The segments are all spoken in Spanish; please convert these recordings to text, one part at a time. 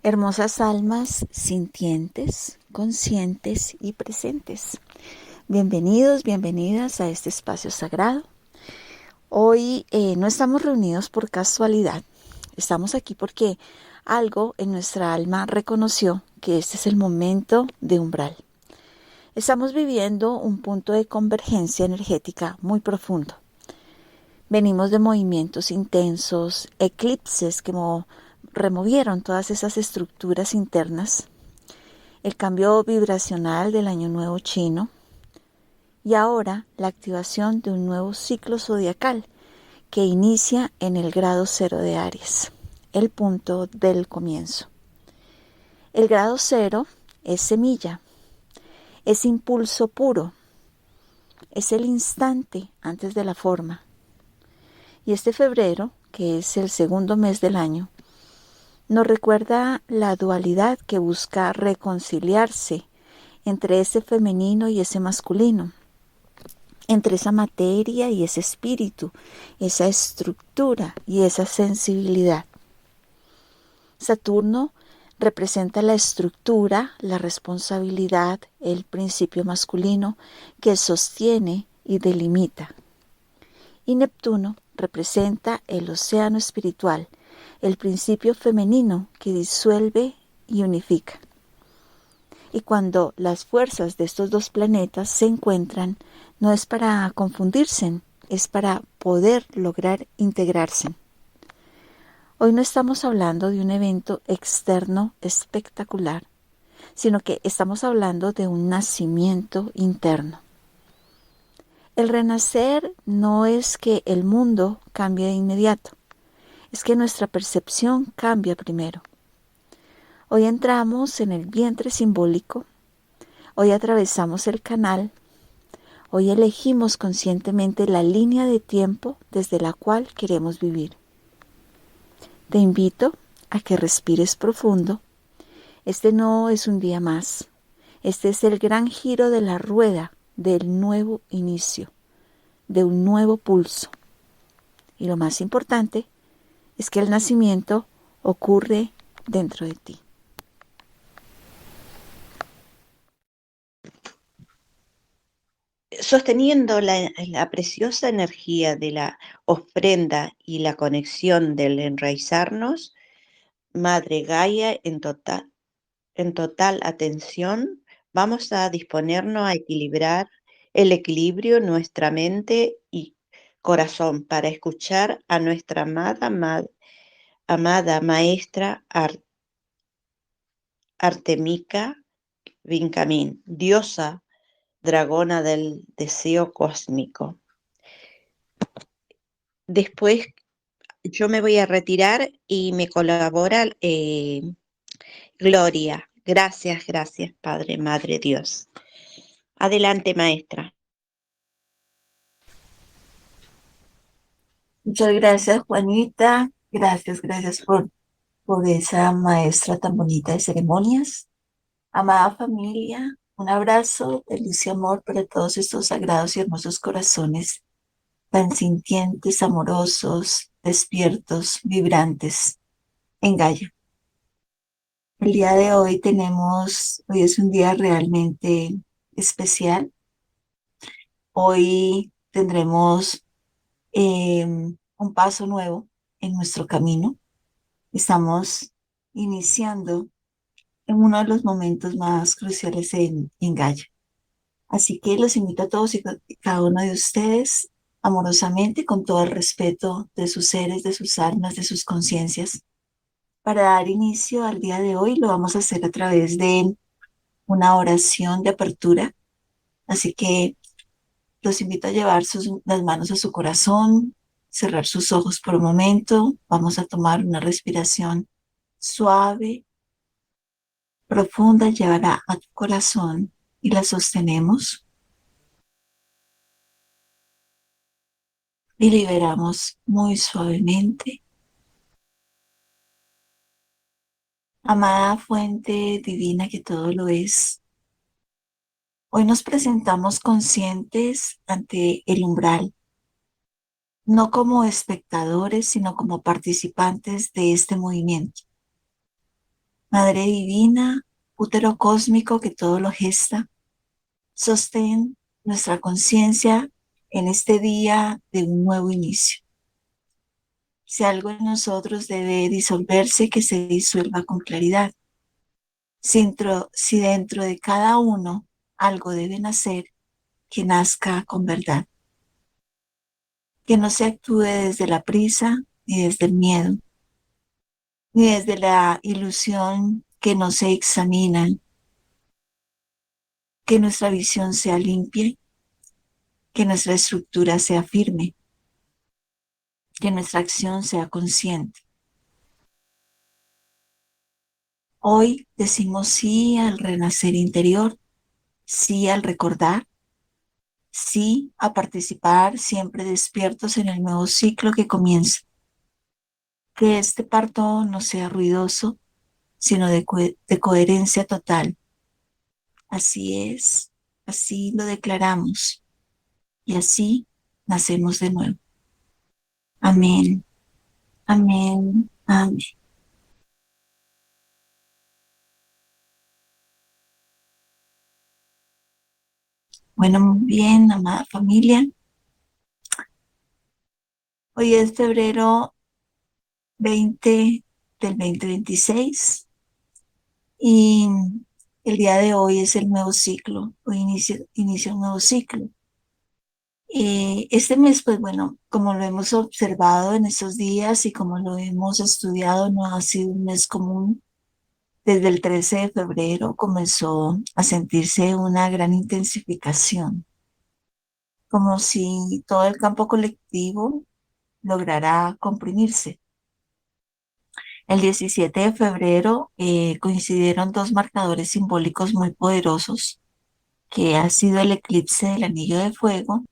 Hermosas almas sintientes, conscientes y presentes. Bienvenidos, bienvenidas a este espacio sagrado. Hoy no estamos reunidos por casualidad. Estamos aquí porque algo en nuestra alma reconoció que este es el momento de umbral. Estamos viviendo un punto de convergencia energética muy profundo. Venimos de movimientos intensos, eclipses que removieron todas esas estructuras internas, el cambio vibracional del año nuevo chino y ahora la activación de un nuevo ciclo zodiacal que inicia en el grado cero de Aries, el punto del comienzo. El grado cero es semilla, es impulso puro, es el instante antes de la forma. Y este febrero, que es el segundo mes del año, nos recuerda la dualidad que busca reconciliarse entre ese femenino y ese masculino, entre esa materia y ese espíritu, esa estructura y esa sensibilidad. Saturno representa la estructura, la responsabilidad, el principio masculino que sostiene y delimita. Y Neptuno representa el océano espiritual, el principio femenino que disuelve y unifica. Y cuando las fuerzas de estos dos planetas se encuentran, no es para confundirse, es para poder lograr integrarse. Hoy no estamos hablando de un evento externo espectacular, sino que estamos hablando de un nacimiento interno. El renacer no es que el mundo cambie de inmediato, es que nuestra percepción cambia primero. Hoy entramos en el vientre simbólico, hoy atravesamos el canal, hoy elegimos conscientemente la línea de tiempo desde la cual queremos vivir. Te invito a que respires profundo. Este no es un día más, este es el gran giro de la rueda del nuevo inicio, de un nuevo pulso. Y lo más importante es que el nacimiento ocurre dentro de ti. Sosteniendo la preciosa energía de la ofrenda y la conexión del enraizarnos, Madre Gaia en total atención, vamos a disponernos a equilibrar el equilibrio, nuestra mente y corazón para escuchar a nuestra amada maestra Artemisa Vincamin, diosa dragona del deseo cósmico. Después yo me voy a retirar y me colabora Gloria. Gracias, gracias, Padre, Madre, Dios. Adelante, maestra. Muchas gracias, Juanita. Gracias por esa maestra tan bonita de ceremonias. Amada familia, un abrazo de luz y amor para todos estos sagrados y hermosos corazones tan sintientes, amorosos, despiertos, vibrantes en Gaia. El día de hoy es un día realmente especial. Hoy tendremos un paso nuevo en nuestro camino. Estamos iniciando en uno de los momentos más cruciales en Gaia. Así que los invito a todos y cada uno de ustedes amorosamente, con todo el respeto de sus seres, de sus almas, de sus conciencias, para dar inicio al día de hoy. Lo vamos a hacer a través de una oración de apertura. Así que los invito a llevar las manos a su corazón, cerrar sus ojos por un momento. Vamos a tomar una respiración suave, profunda, llevará a tu corazón y la sostenemos y liberamos muy suavemente. Amada fuente divina que todo lo es, hoy nos presentamos conscientes ante el umbral, no como espectadores, sino como participantes de este movimiento. Madre Divina, útero cósmico que todo lo gesta, sostén nuestra conciencia en este día de un nuevo inicio. Si algo en nosotros debe disolverse, que se disuelva con claridad. Si dentro de cada uno algo debe nacer, que nazca con verdad. Que no se actúe desde la prisa ni desde el miedo, ni desde la ilusión que no se examina. Que nuestra visión sea limpia, que nuestra estructura sea firme, que nuestra acción sea consciente. Hoy decimos sí al renacer interior, sí al recordar, sí a participar siempre despiertos en el nuevo ciclo que comienza. Que este parto no sea ruidoso, sino de coherencia total. Así es, así lo declaramos y así nacemos de nuevo. Amén, amén, amén. Bueno, muy bien, amada familia. Hoy es febrero 20 del 2026 y el día de hoy es el nuevo ciclo. Hoy inicia un nuevo ciclo. Este mes, pues bueno, como lo hemos observado en estos días y como lo hemos estudiado, no ha sido un mes común. Desde el 13 de febrero comenzó a sentirse una gran intensificación, como si todo el campo colectivo lograra comprimirse. El 17 de febrero coincidieron dos marcadores simbólicos muy poderosos, que ha sido el eclipse del anillo de fuego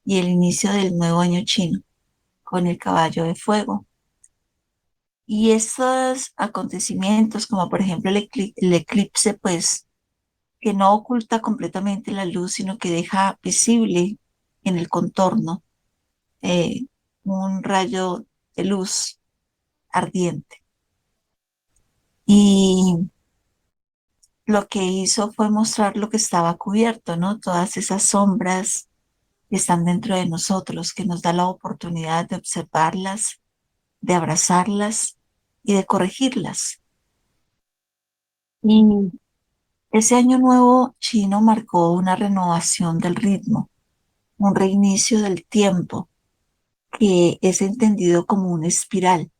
y el inicio del nuevo año chino, con el caballo de fuego. Y estos acontecimientos, como por ejemplo el eclipse, pues que no oculta completamente la luz, sino que deja visible en el contorno eh, un rayo de luz ardiente. Y lo que hizo fue mostrar lo que estaba cubierto, ¿no? Todas esas sombras que están dentro de nosotros, que nos da la oportunidad de observarlas, de abrazarlas y de corregirlas. Y ese año nuevo chino marcó una renovación del ritmo, un reinicio del tiempo, que es entendido como una espiral.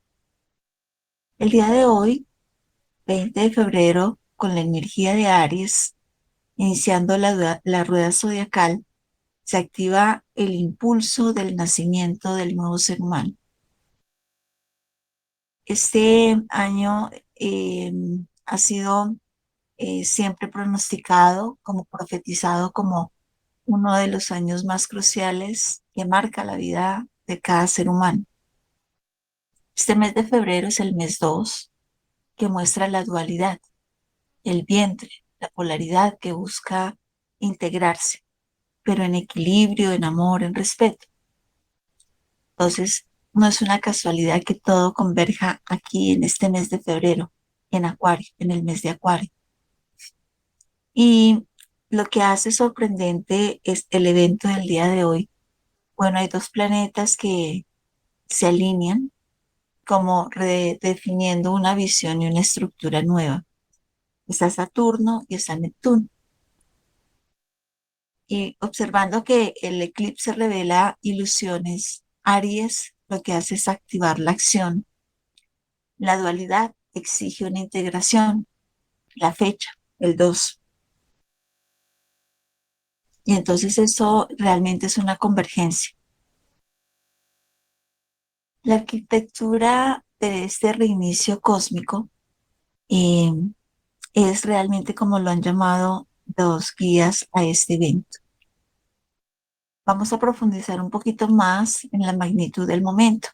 El día de hoy, 20 de febrero, con la energía de Aries, iniciando la rueda zodiacal, se activa el impulso del nacimiento del nuevo ser humano. Este año ha sido siempre pronosticado, como profetizado, como uno de los años más cruciales que marca la vida de cada ser humano. Este mes de febrero es el mes 2, que muestra la dualidad, el vientre, la polaridad que busca integrarse, pero en equilibrio, en amor, en respeto. Entonces, no es una casualidad que todo converja aquí en este mes de febrero, en Acuario, en el mes de Acuario. Y lo que hace sorprendente es el evento del día de hoy. Bueno, hay dos planetas que se alinean como redefiniendo una visión y una estructura nueva. Está Saturno y está Neptuno. Y observando que el eclipse revela ilusiones, Aries lo que hace es activar la acción. La dualidad exige una integración, la fecha, el 2. Y entonces eso realmente es una convergencia. La arquitectura de este reinicio cósmico eh, es realmente como lo han llamado los guías a este evento. Vamos a profundizar un poquito más en la magnitud del momento.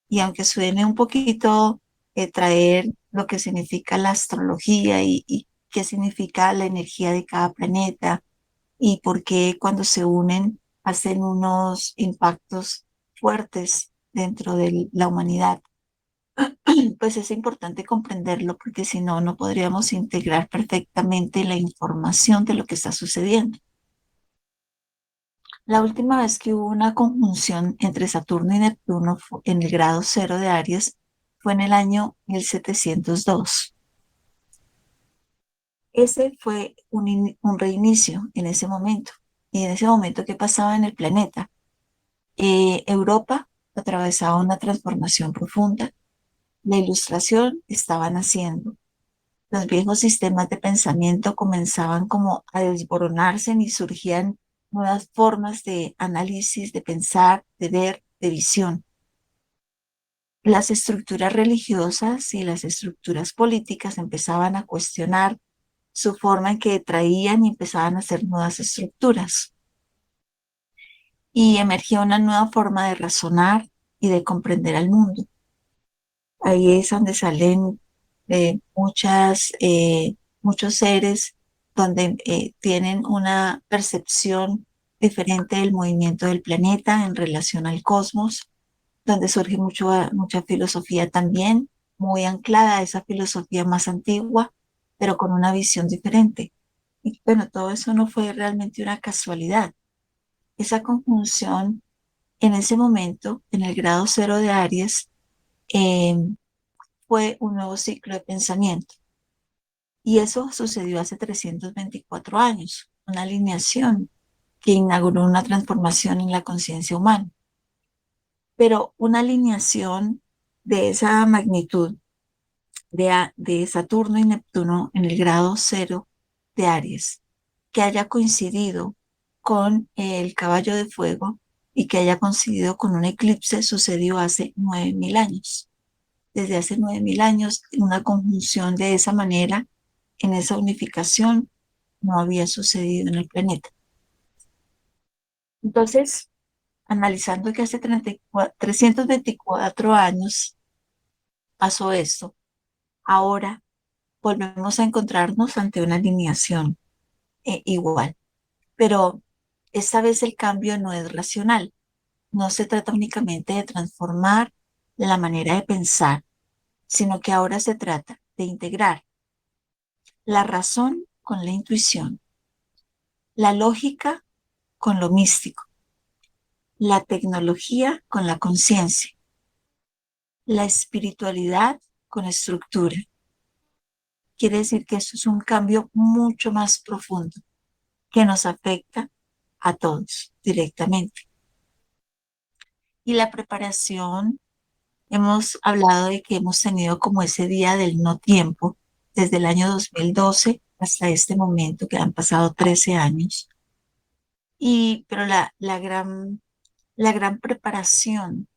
Y aunque suene un poquito traer lo que significa la astrología y qué significa la energía de cada planeta y por qué cuando se unen hacen unos impactos fuertes dentro de la humanidad. pues es importante comprenderlo porque si no, no podríamos integrar perfectamente la información de lo que está sucediendo. La última vez que hubo una conjunción entre Saturno y Neptuno en el grado cero de Aries fue en el año 1702. Ese fue un reinicio en ese momento. Y en ese momento, ¿qué pasaba en el planeta? Europa atravesaba una transformación profunda. La ilustración estaba naciendo. Los viejos sistemas de pensamiento comenzaban como a desboronarse y surgían nuevas formas de análisis, de pensar, de ver, de visión. Las estructuras religiosas y las estructuras políticas empezaban a cuestionar su forma en que traían y empezaban a hacer nuevas estructuras. Y emergía una nueva forma de razonar y de comprender al mundo. Ahí es donde salen muchos seres donde tienen una percepción diferente del movimiento del planeta en relación al cosmos, donde surge mucha filosofía también, muy anclada a esa filosofía más antigua, pero con una visión diferente. Y bueno, todo eso no fue realmente una casualidad. Esa conjunción en ese momento, en el grado cero de Aries, eh, fue un nuevo ciclo de pensamiento. Y eso sucedió hace 324 años, una alineación que inauguró una transformación en la conciencia humana. Pero una alineación de esa magnitud de Saturno y Neptuno en el grado cero de Aries, que haya coincidido con el caballo de fuego y que haya coincidido con un eclipse, sucedió hace 9.000 años. Desde hace 9.000 años, una conjunción de esa manera, en esa unificación, no había sucedido en el planeta. Entonces, analizando que hace 324 años pasó esto, ahora volvemos a encontrarnos ante una alineación igual, pero esta vez el cambio no es racional, no se trata únicamente de transformar la manera de pensar, sino que ahora se trata de integrar la razón con la intuición, la lógica con lo místico, la tecnología con la conciencia, la espiritualidad con estructura. Quiere decir que esto es un cambio mucho más profundo que nos afecta a todos directamente. Y la preparación, hemos hablado de que hemos tenido como ese día del no tiempo desde el año 2012 hasta este momento, que han pasado 13 años. Pero la gran preparación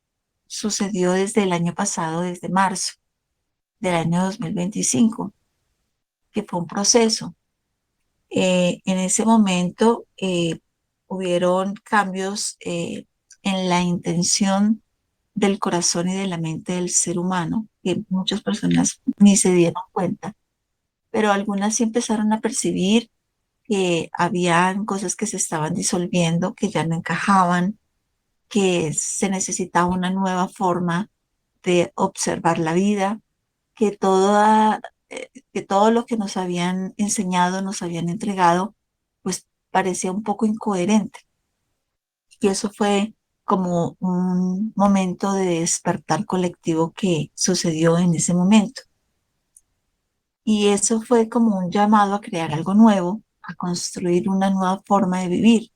sucedió desde el año pasado, desde marzo del año 2025, que fue un proceso. En ese momento hubieron cambios en la intención del corazón y de la mente del ser humano, que muchas personas ni se dieron cuenta, pero algunas sí empezaron a percibir que habían cosas que se estaban disolviendo, que ya no encajaban, que se necesitaba una nueva forma de observar la vida, que que todo lo que nos habían enseñado, nos habían entregado, pues parecía un poco incoherente. Y eso fue como un momento de despertar colectivo que sucedió en ese momento. Y eso fue como un llamado a crear algo nuevo, a construir una nueva forma de vivir.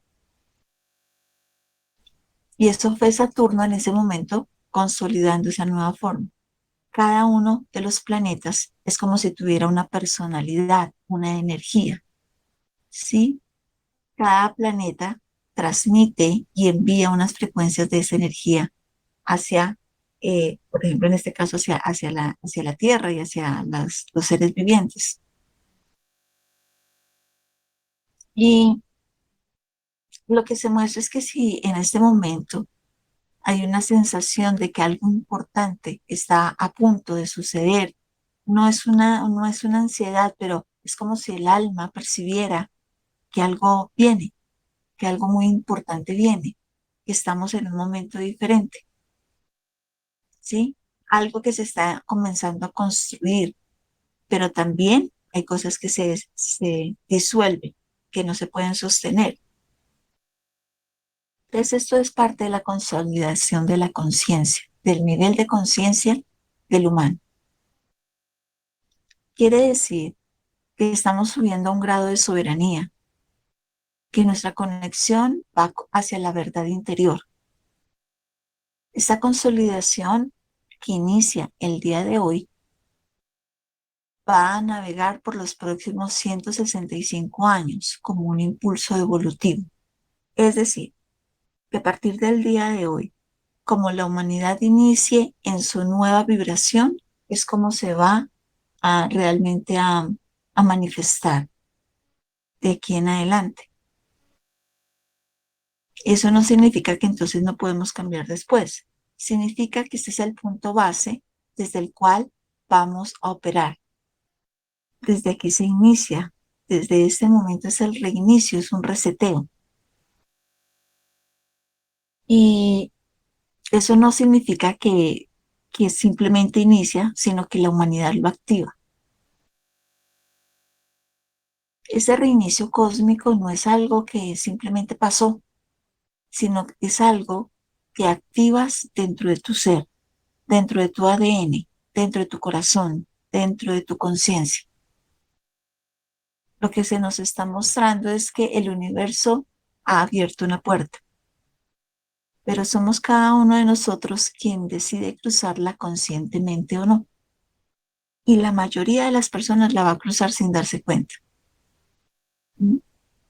Y eso fue Saturno en ese momento consolidando esa nueva forma. Cada uno de los planetas es como si tuviera una personalidad, una energía, ¿sí? Cada planeta transmite y envía unas frecuencias de esa energía hacia, por ejemplo, en este caso, hacia la Tierra y hacia los seres vivientes. Y lo que se muestra es que si en este momento hay una sensación de que algo importante está a punto de suceder, no es una ansiedad, pero es como si el alma percibiera que algo viene, que algo muy importante viene, que estamos en un momento diferente, ¿sí? algo que se está comenzando a construir, pero también hay cosas que se disuelven, que no se pueden sostener. Entonces, esto es parte de la consolidación de la conciencia, del nivel de conciencia del humano. Quiere decir que estamos subiendo a un grado de soberanía, que nuestra conexión va hacia la verdad interior. Esta consolidación que inicia el día de hoy va a navegar por los próximos 165 años como un impulso evolutivo. Es decir, que a partir del día de hoy, como la humanidad inicie en su nueva vibración, es como se va realmente a manifestar de aquí en adelante. Eso no significa que entonces no podemos cambiar después. Significa que este es el punto base desde el cual vamos a operar. Desde aquí se inicia. Desde este momento es el reinicio, es un reseteo. Y eso no significa que simplemente inicia, sino que la humanidad lo activa. Ese reinicio cósmico no es algo que simplemente pasó, sino que es algo que activas dentro de tu ser, dentro de tu ADN, dentro de tu corazón, dentro de tu conciencia. Lo que se nos está mostrando es que el universo ha abierto una puerta, pero somos cada uno de nosotros quien decide cruzarla conscientemente o no. Y la mayoría de las personas la va a cruzar sin darse cuenta.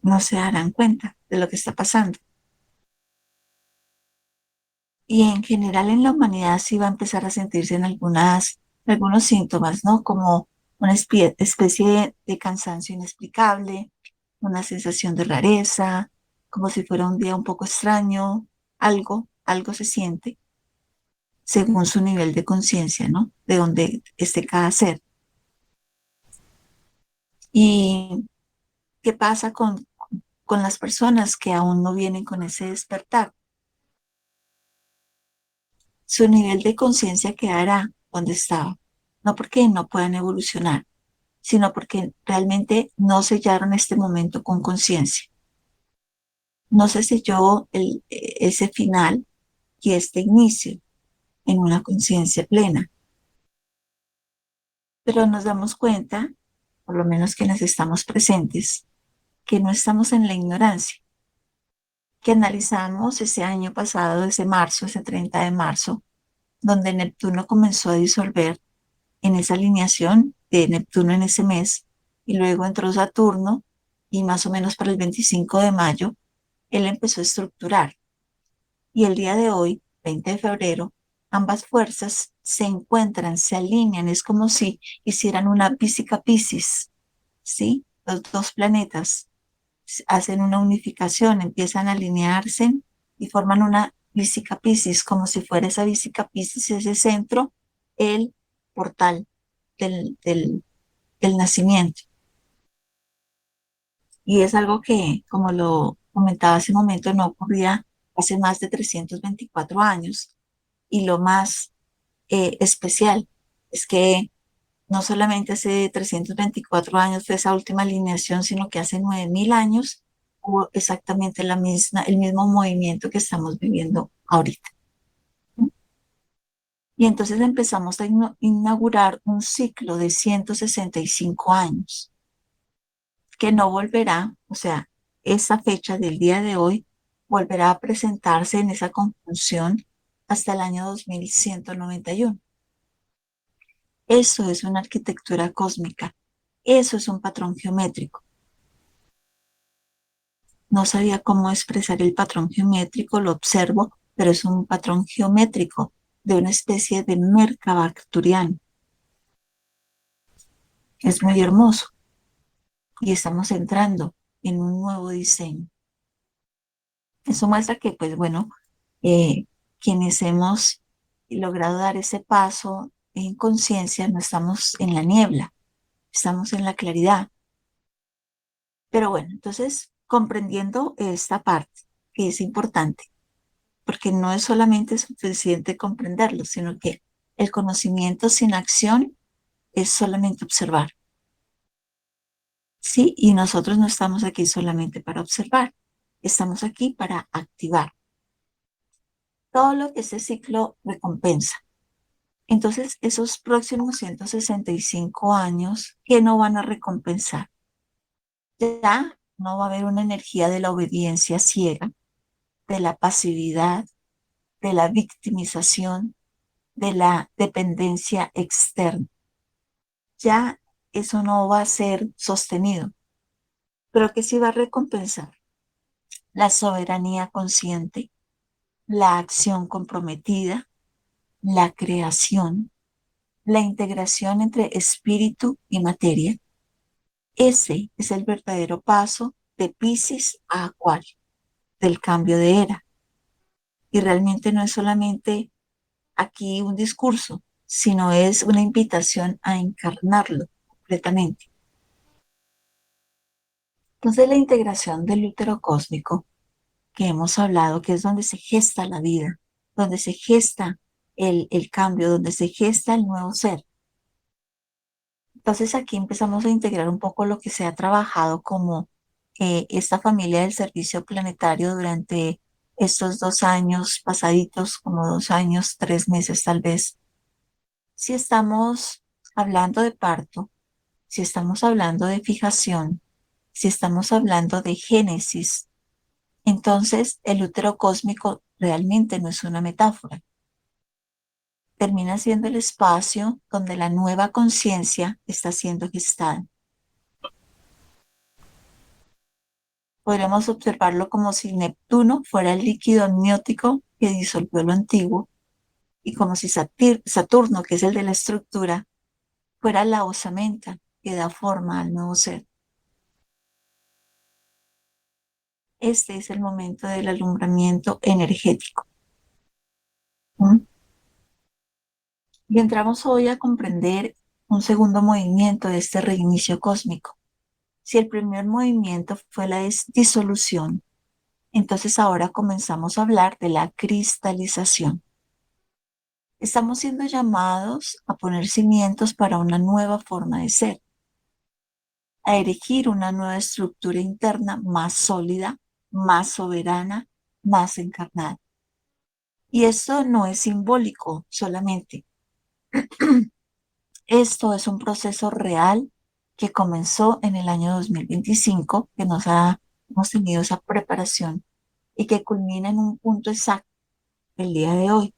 No se darán cuenta de lo que está pasando. Y en general en la humanidad sí va a empezar a sentirse en algunos síntomas, ¿no? Como una especie de cansancio inexplicable, una sensación de rareza, como si fuera un día un poco extraño, algo se siente según su nivel de conciencia, ¿no? De donde esté cada ser. ¿Y qué pasa con las personas que aún no vienen con ese despertar? Su nivel de conciencia quedará donde estaba, no porque no puedan evolucionar, sino porque realmente no sellaron este momento con conciencia. No se selló ese final y este inicio en una conciencia plena. Pero nos damos cuenta, por lo menos quienes estamos presentes, que no estamos en la ignorancia, que analizamos ese año pasado, ese marzo, ese 30 de marzo, donde Neptuno comenzó a disolver en esa alineación de Neptuno en ese mes, y luego entró Saturno, y más o menos para el 25 de mayo, él empezó a estructurar. Y el día de hoy, 20 de febrero, ambas fuerzas se encuentran, se alinean, es como si hicieran una Písica Piscis, ¿sí? Los dos planetas hacen una unificación, empiezan a alinearse y forman una Písica Piscis, como si fuera esa Písica Piscis, ese centro, el portal del nacimiento. Y es algo que, como lo comentaba hace un momento, no ocurría hace más de 324 años. Y lo más especial es que no solamente hace 324 años fue esa última alineación, sino que hace 9.000 años hubo exactamente el mismo movimiento que estamos viviendo ahorita. Y entonces empezamos a inaugurar un ciclo de 165 años que no volverá, o sea, esa fecha del día de hoy volverá a presentarse en esa conjunción hasta el año 2191. Eso es una arquitectura cósmica, eso es un patrón geométrico. No sabía cómo expresar el patrón geométrico, lo observo, pero es un patrón geométrico de una especie de Merkaba arcturiano. Es muy hermoso y estamos entrando en un nuevo diseño. Eso muestra que, pues bueno, quienes hemos logrado dar ese paso en conciencia, no estamos en la niebla, estamos en la claridad. Pero bueno, entonces comprendiendo esta parte, que es importante, porque no es solamente suficiente comprenderlo, sino que El conocimiento sin acción es solamente observar. Sí, y nosotros no estamos aquí solamente para observar, estamos aquí para activar todo lo que ese ciclo recompensa. Entonces, esos próximos 165 años, ¿qué no van a recompensar? Ya no va a haber una energía de la obediencia ciega, de la pasividad, de la victimización, de la dependencia externa. Ya eso no va a ser sostenido, pero que sí va a recompensar la soberanía consciente, la acción comprometida, la creación, la integración entre espíritu y materia. Ese es el verdadero paso de Piscis a Acuario, del cambio de era. Y realmente no es solamente aquí un discurso, sino es una invitación a encarnarlo completamente. Entonces la integración del útero cósmico que hemos hablado, que es donde se gesta la vida, donde se gesta el cambio, donde se gesta el nuevo ser. Entonces aquí empezamos a integrar un poco lo que se ha trabajado como esta familia del servicio planetario durante estos 2 años pasaditos, como 2 años, 3 meses tal vez. Si estamos hablando de parto, si estamos hablando de fijación, si estamos hablando de génesis, entonces el útero cósmico realmente no es una metáfora. Termina siendo el espacio donde la nueva conciencia está siendo gestada. Podríamos observarlo como si Neptuno fuera el líquido amniótico que disolvió lo antiguo y como si Saturno, que es el de la estructura, fuera la osamenta que da forma al nuevo ser. Este es el momento del alumbramiento energético. ¿Mm? Y entramos hoy a comprender un segundo movimiento de este reinicio cósmico. Si el primer movimiento fue la disolución, entonces ahora comenzamos a hablar de la cristalización. Estamos siendo llamados a poner cimientos para una nueva forma de ser, a erigir una nueva estructura interna más sólida, más soberana, más encarnada. Y esto no es simbólico solamente. Esto es un proceso real que comenzó en el año 2025, que hemos tenido esa preparación y que culmina en un punto exacto el día de hoy.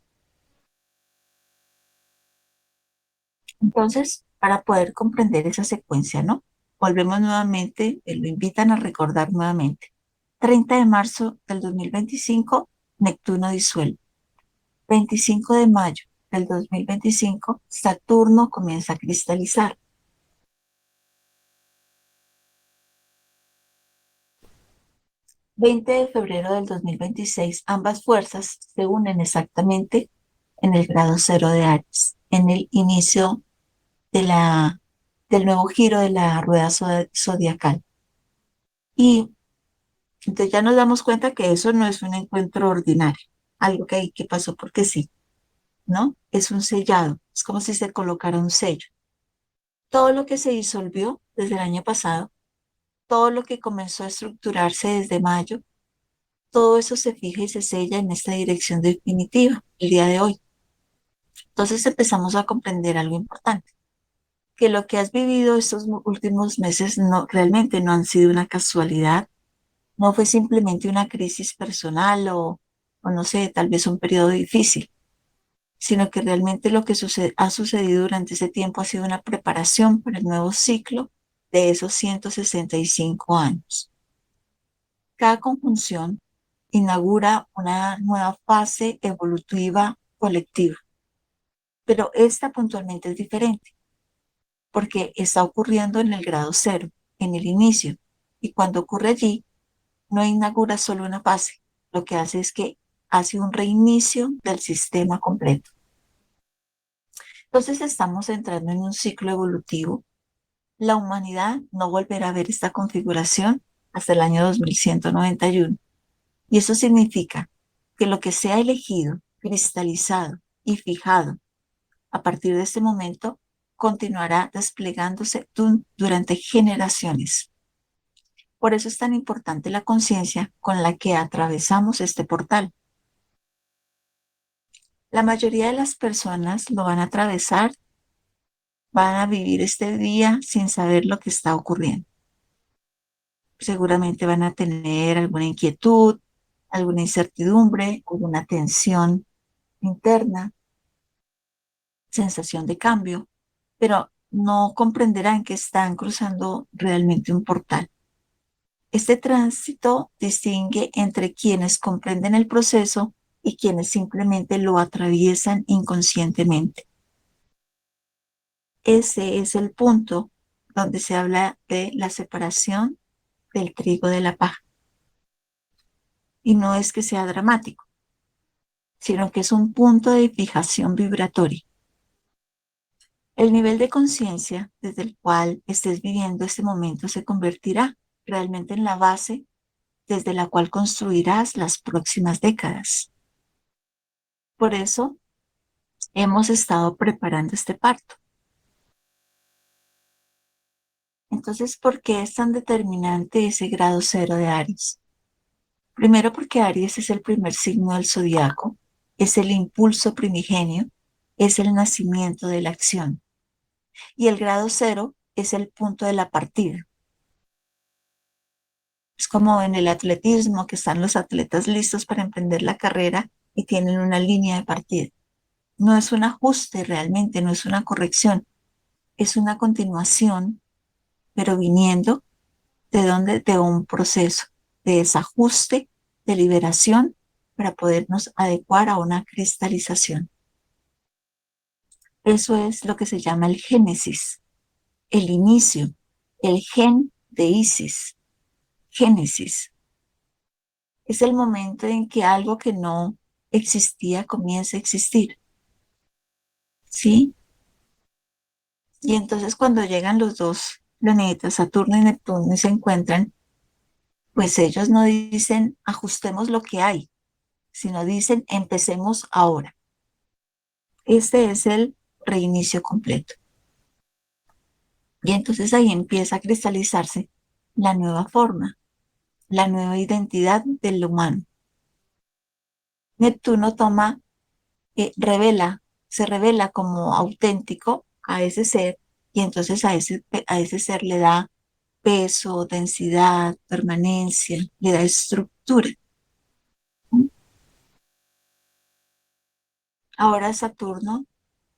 Entonces, para poder comprender esa secuencia, ¿no? Volvemos nuevamente, lo invitan a recordar nuevamente. 30 de marzo del 2025, Neptuno disuelve. 25 de mayo del 2025, Saturno comienza a cristalizar. 20 de febrero del 2026, ambas fuerzas se unen exactamente en el grado 0 de Aries, en el inicio del nuevo giro de la rueda zodiacal. Y entonces ya nos damos cuenta que eso no es un encuentro ordinario, algo que pasó porque sí, ¿no? Es un sellado, es como si se colocara un sello. Todo lo que se disolvió desde el año pasado, todo lo que comenzó a estructurarse desde mayo, todo eso se fija y se sella en esta dirección definitiva el día de hoy. Entonces empezamos a comprender algo importante, que lo que has vivido estos últimos meses realmente no han sido una casualidad, no fue simplemente una crisis personal o no sé, tal vez un periodo difícil, sino que realmente lo que ha sucedido durante ese tiempo ha sido una preparación para el nuevo ciclo de esos 165 años. Cada conjunción inaugura una nueva fase evolutiva colectiva, pero esta puntualmente es diferente porque está ocurriendo en el grado 0, en el inicio, y cuando ocurre allí, no inaugura solo una fase, lo que hace es que hace un reinicio del sistema completo. Entonces estamos entrando en un ciclo evolutivo. La humanidad no volverá a ver esta configuración hasta el año 2191. Y eso significa que lo que sea elegido, cristalizado y fijado a partir de este momento, continuará desplegándose durante generaciones. Por eso es tan importante la conciencia con la que atravesamos este portal. La mayoría de las personas lo van a atravesar, van a vivir este día sin saber lo que está ocurriendo. Seguramente van a tener alguna inquietud, alguna incertidumbre, alguna tensión interna, sensación de cambio, pero no comprenderán que están cruzando realmente un portal. Este tránsito distingue entre quienes comprenden el proceso y quienes simplemente lo atraviesan inconscientemente. Ese es el punto donde se habla de la separación del trigo de la paja. Y no es que sea dramático, sino que es un punto de fijación vibratoria. El nivel de conciencia desde el cual estés viviendo este momento se convertirá realmente en la base desde la cual construirás las próximas décadas. Por eso hemos estado preparando este parto. Entonces, ¿por qué es tan determinante ese grado 0 de Aries? Primero porque Aries es el primer signo del zodiaco, es el impulso primigenio, es el nacimiento de la acción. Y el grado 0 es el punto de la partida. Es como en el atletismo, que están los atletas listos para emprender la carrera y tienen una línea de partida. No es un ajuste realmente, no es una corrección, es una continuación, pero viniendo de donde, de un proceso de desajuste, de liberación, para podernos adecuar a una cristalización. Eso es lo que se llama el génesis, el inicio, el gen de Isis, génesis. Es el momento en que algo que no existía comienza a existir. ¿Sí? Y entonces cuando llegan los dos planetas, Saturno y Neptuno, y se encuentran, pues ellos no dicen ajustemos lo que hay, sino dicen empecemos ahora. Este es el reinicio completo. Y entonces ahí empieza a cristalizarse la nueva forma, la nueva identidad del humano. Neptuno toma, se revela como auténtico a ese ser, y entonces a ese ser le da peso, densidad, permanencia, le da estructura. Ahora Saturno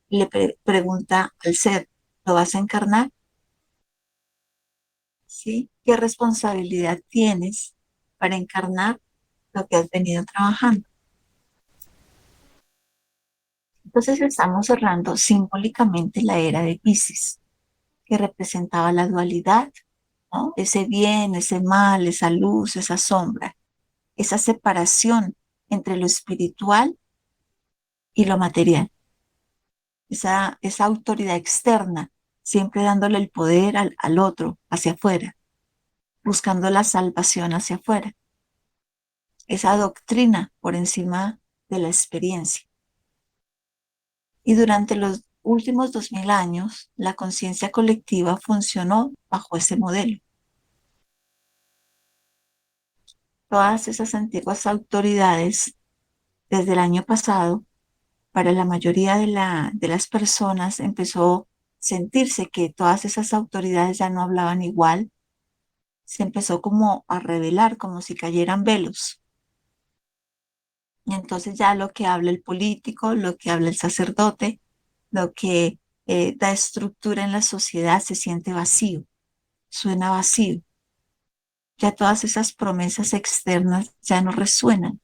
le pregunta al ser, ¿lo vas a encarnar? ¿Sí? ¿Qué responsabilidad tienes para encarnar lo que has venido trabajando? Entonces estamos cerrando simbólicamente la era de Piscis, que representaba la dualidad, ¿no? Ese bien, ese mal, esa luz, esa sombra, esa separación entre lo espiritual y lo material, esa autoridad externa, siempre dándole el poder al otro, hacia afuera, buscando la salvación hacia afuera, esa doctrina por encima de la experiencia. Y durante los últimos 2000 años, la conciencia colectiva funcionó bajo ese modelo. Todas esas antiguas autoridades, desde el año pasado, para la mayoría de las personas empezó a sentirse que todas esas autoridades ya no hablaban igual, se empezó como a revelar, como si cayeran velos. Y entonces ya lo que habla el político, lo que habla el sacerdote, lo que da estructura en la sociedad se siente vacío, suena vacío. Ya todas esas promesas externas ya no resuenan.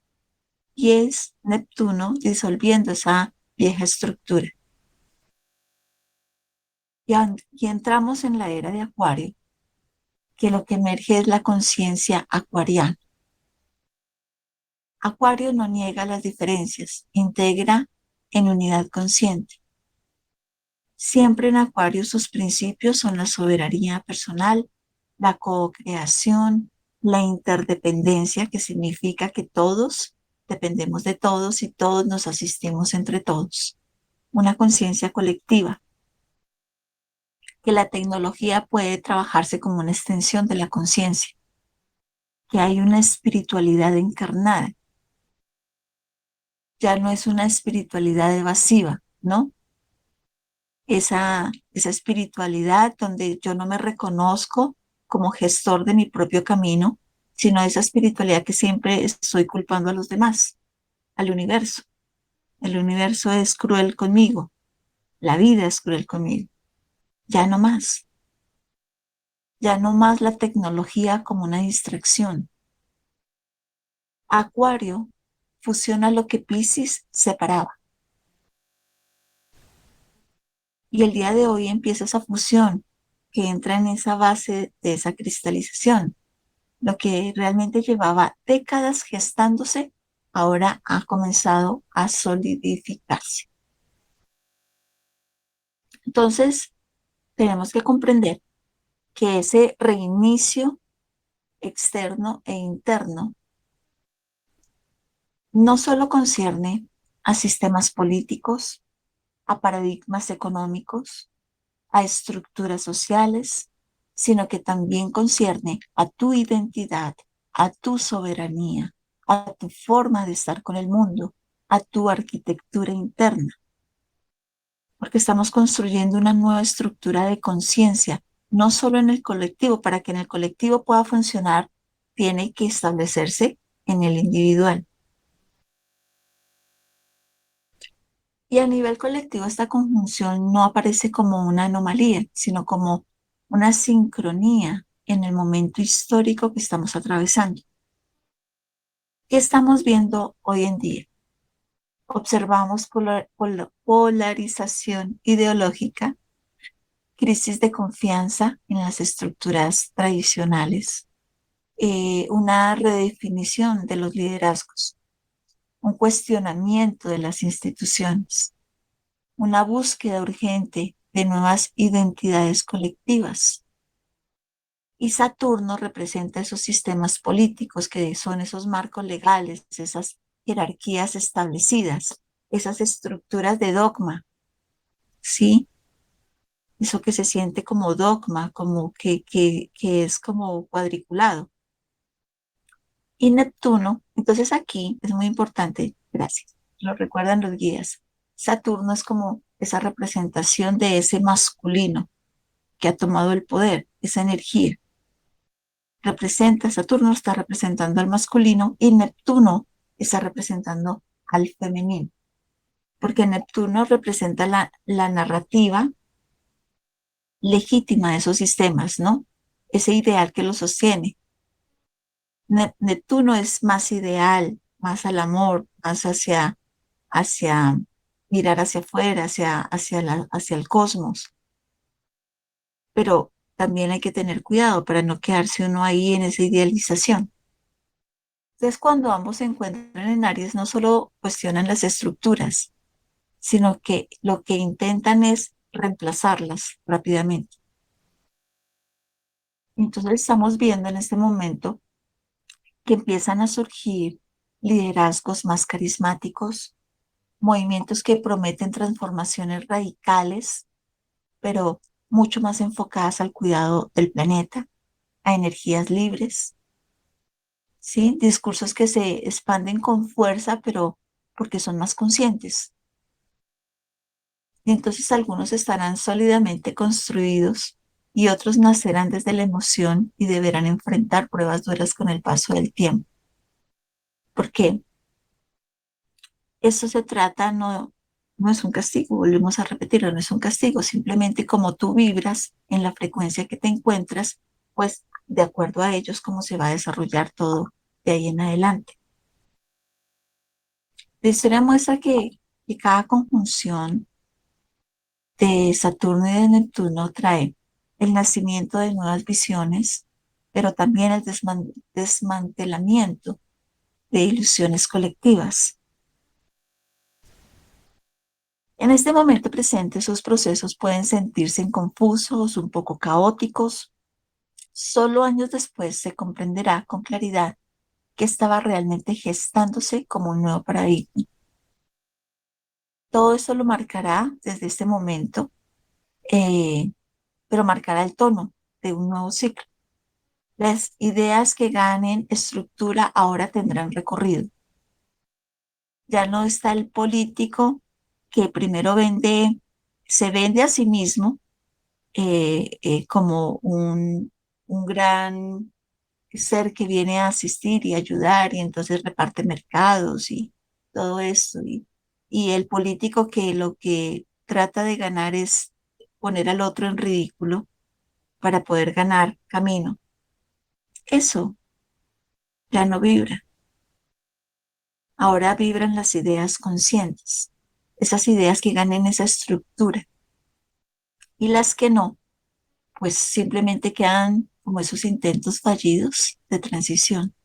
Y es Neptuno disolviendo esa vieja estructura. Y entramos en la era de Acuario, que lo que emerge es la conciencia acuariana. Acuario no niega las diferencias, integra en unidad consciente. Siempre en Acuario sus principios son la soberanía personal, la co-creación, la interdependencia, que significa que todos dependemos de todos y todos nos asistimos entre todos. una conciencia colectiva, que la tecnología puede trabajarse como una extensión de la conciencia, que hay una espiritualidad encarnada, ya no es una espiritualidad evasiva, ¿no? Esa espiritualidad donde yo no me reconozco como gestor de mi propio camino, sino esa espiritualidad que siempre estoy culpando a los demás, al universo. El universo es cruel conmigo, la vida es cruel conmigo. Ya no más, ya no más la tecnología como una distracción. Acuario fusiona lo que Piscis separaba. Y el día de hoy empieza esa fusión que entra en esa base de esa cristalización. Lo que realmente llevaba décadas gestándose, ahora ha comenzado a solidificarse. Entonces, tenemos que comprender que ese reinicio externo e interno no solo concierne a sistemas políticos, a paradigmas económicos, a estructuras sociales, sino que también concierne a tu identidad, a tu soberanía, a tu forma de estar con el mundo, a tu arquitectura interna, porque estamos construyendo una nueva estructura de conciencia, no solo en el colectivo. Para que en el colectivo pueda funcionar, tiene que establecerse en el individual. Y a nivel colectivo, esta conjunción no aparece como una anomalía, sino como una sincronía en el momento histórico que estamos atravesando. ¿Qué estamos viendo hoy en día? Observamos polarización ideológica, crisis de confianza en las estructuras tradicionales, una redefinición de los liderazgos, un cuestionamiento de las instituciones, una búsqueda urgente de nuevas identidades colectivas. Y Saturno representa esos sistemas políticos que son esos marcos legales, esas jerarquías establecidas, esas estructuras de dogma, ¿sí? Eso que se siente como dogma, como que es como cuadriculado. Y Neptuno, entonces aquí es muy importante, gracias, lo recuerdan los guías. Saturno es como esa representación de ese masculino que ha tomado el poder, esa energía. Saturno está representando al masculino y Neptuno está representando al femenino, porque Neptuno representa la narrativa legítima de esos sistemas, ¿no? Ese ideal que lo sostiene. Neptuno es más ideal, más al amor, más hacia mirar hacia afuera, hacia el cosmos. Pero también hay que tener cuidado para no quedarse uno ahí en esa idealización. Entonces, cuando ambos se encuentran en Aries, no solo cuestionan las estructuras, sino que lo que intentan es reemplazarlas rápidamente. Entonces, estamos viendo en este momento que empiezan a surgir liderazgos más carismáticos, movimientos que prometen transformaciones radicales, pero mucho más enfocadas al cuidado del planeta, a energías libres, ¿sí? Discursos que se expanden con fuerza, pero porque son más conscientes. Y entonces algunos estarán sólidamente construidos y otros nacerán desde la emoción y deberán enfrentar pruebas duras con el paso del tiempo. ¿Por qué? Eso se trata, no es un castigo, volvemos a repetirlo, no es un castigo, simplemente como tú vibras en la frecuencia que te encuentras, pues de acuerdo a ellos, cómo se va a desarrollar todo de ahí en adelante. La historia muestra que cada conjunción de Saturno y de Neptuno trae el nacimiento de nuevas visiones, pero también el desmantelamiento de ilusiones colectivas. En este momento presente, esos procesos pueden sentirse confusos, un poco caóticos. Solo años después se comprenderá con claridad que estaba realmente gestándose como un nuevo paradigma. Todo esto lo marcará desde este momento, eh, pero marcará el tono de un nuevo ciclo. Las ideas que ganen estructura ahora tendrán recorrido. Ya no está el político que primero se vende a sí mismo como un gran ser que viene a asistir y ayudar y entonces reparte mercados y todo esto. Y el político que lo que trata de ganar es poner al otro en ridículo para poder ganar camino. Eso ya no vibra. Ahora vibran las ideas conscientes, esas ideas que ganen esa estructura y las que no, pues simplemente quedan como esos intentos fallidos de transición.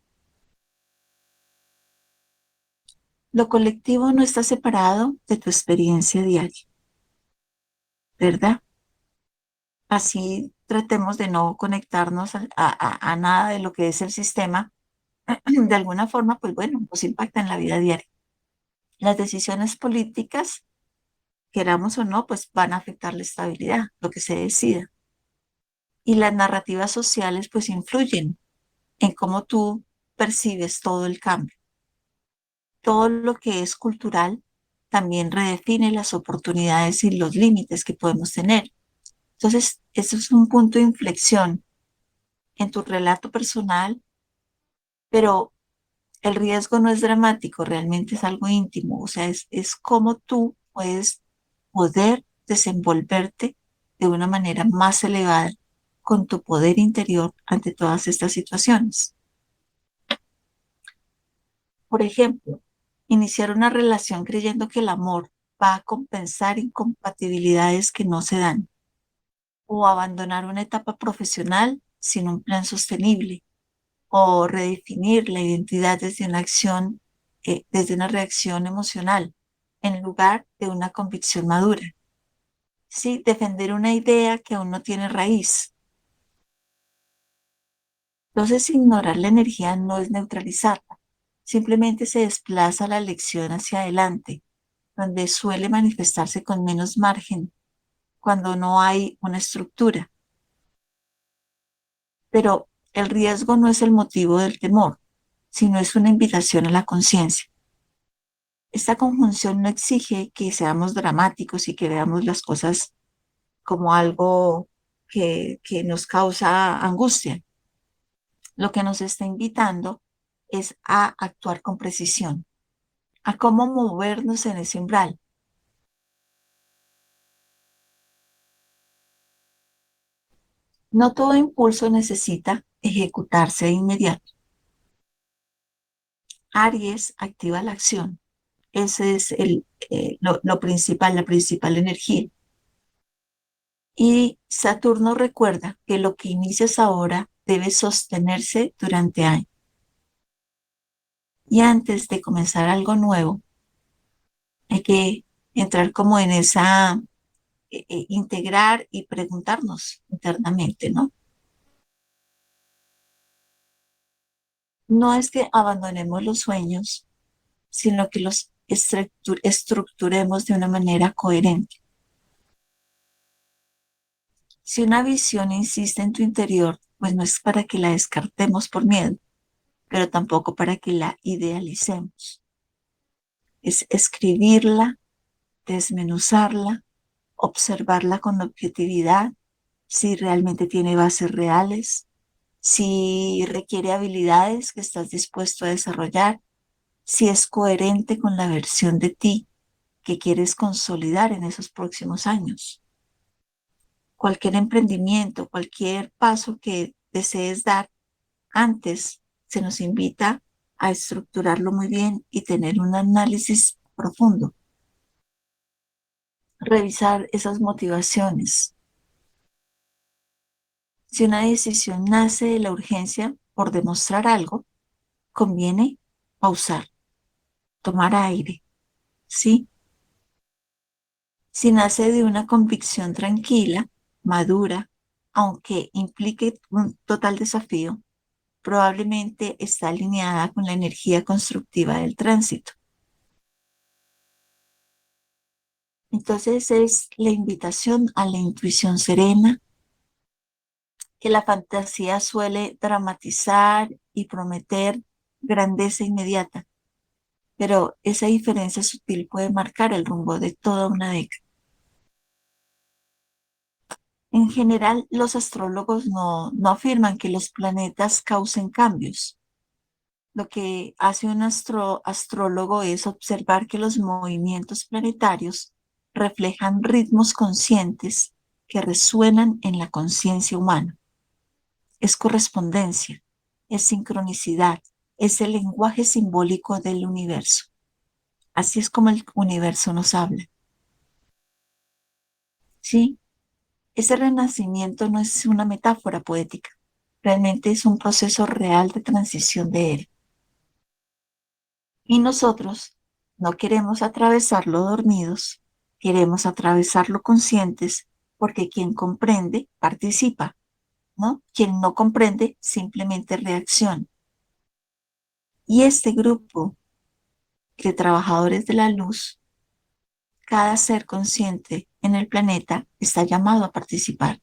Lo colectivo no está separado de tu experiencia diaria, ¿verdad? Así tratemos de no conectarnos a nada de lo que es el sistema. De alguna forma, pues bueno, nos impacta en la vida diaria. Las decisiones políticas, queramos o no, pues van a afectar la estabilidad, lo que se decida. Y las narrativas sociales, pues influyen en cómo tú percibes todo el cambio. Todo lo que es cultural también redefine las oportunidades y los límites que podemos tener. Entonces, eso es un punto de inflexión en tu relato personal, pero el riesgo no es dramático, realmente es algo íntimo, o sea, es cómo tú puedes poder desenvolverte de una manera más elevada con tu poder interior ante todas estas situaciones. Por ejemplo, iniciar una relación creyendo que el amor va a compensar incompatibilidades que no se dan, o abandonar una etapa profesional sin un plan sostenible, o redefinir la identidad desde una acción, desde una reacción emocional, en lugar de una convicción madura. Sí, defender una idea que aún no tiene raíz. Entonces, ignorar la energía no es neutralizarla, simplemente se desplaza la lección hacia adelante, donde suele manifestarse con menos margen, cuando no hay una estructura. Pero el riesgo no es el motivo del temor, sino es una invitación a la conciencia. Esta conjunción no exige que seamos dramáticos y que veamos las cosas como algo que nos causa angustia. Lo que nos está invitando es a actuar con precisión, a cómo movernos en ese umbral. No todo impulso necesita ejecutarse de inmediato. Aries activa la acción. Ese es lo principal, la principal energía. Y Saturno recuerda que lo que inicias ahora debe sostenerse durante años. Y antes de comenzar algo nuevo, hay que entrar como en esa, integrar y preguntarnos internamente, ¿no? No es que abandonemos los sueños, sino que los estructuremos de una manera coherente. Si una visión insiste en tu interior, pues no es para que la descartemos por miedo, pero tampoco para que la idealicemos. Es escribirla, desmenuzarla, observarla con objetividad, si realmente tiene bases reales, si requiere habilidades que estás dispuesto a desarrollar, si es coherente con la versión de ti que quieres consolidar en esos próximos años. Cualquier emprendimiento, cualquier paso que desees dar, antes se nos invita a estructurarlo muy bien y tener un análisis profundo. Revisar esas motivaciones. Si una decisión nace de la urgencia por demostrar algo, conviene pausar, tomar aire, ¿sí? Si nace de una convicción tranquila, madura, aunque implique un total desafío, probablemente está alineada con la energía constructiva del tránsito. Entonces es la invitación a la intuición serena, que la fantasía suele dramatizar y prometer grandeza inmediata, pero esa diferencia sutil puede marcar el rumbo de toda una década. En general, los astrólogos no afirman que los planetas causen cambios. Lo que hace un astrólogo es observar que los movimientos planetarios reflejan ritmos conscientes que resuenan en la conciencia humana. Es correspondencia, es sincronicidad, es el lenguaje simbólico del universo. Así es como el universo nos habla. ¿Sí? Ese renacimiento no es una metáfora poética, realmente es un proceso real de transición de él. Y nosotros no queremos atravesarlo dormidos, queremos atravesarlo conscientes, porque quien comprende participa, ¿no? Quien no comprende simplemente reacciona. Y este grupo de trabajadores de la luz, cada ser consciente en el planeta está llamado a participar.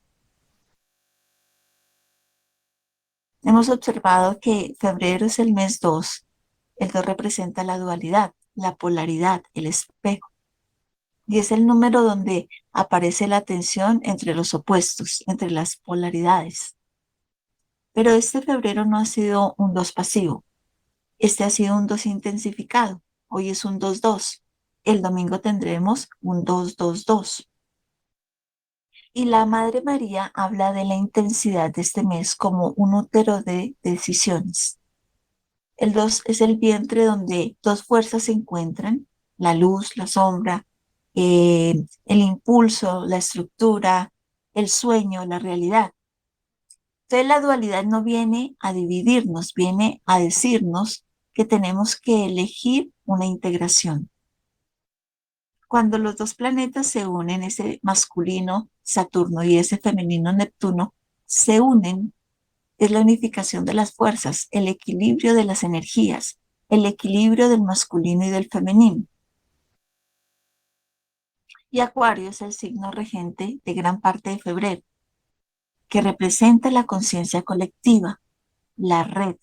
Hemos observado que febrero es el mes 2. El 2 representa la dualidad, la polaridad, el espejo. Y es el número donde aparece la tensión entre los opuestos, entre las polaridades. Pero este febrero no ha sido un 2 pasivo. Este ha sido un 2 intensificado. Hoy es un 2-2. El domingo tendremos un 2-2-2. Y la Madre María habla de la intensidad de este mes como un útero de decisiones. El 2 es el vientre donde dos fuerzas se encuentran, la luz, la sombra, el impulso, la estructura, el sueño, la realidad. Entonces la dualidad no viene a dividirnos, viene a decirnos que tenemos que elegir una integración. Cuando los dos planetas se unen, ese masculino Saturno y ese femenino Neptuno, se unen, es la unificación de las fuerzas, el equilibrio de las energías, el equilibrio del masculino y del femenino. Y Acuario es el signo regente de gran parte de febrero, que representa la conciencia colectiva, la red,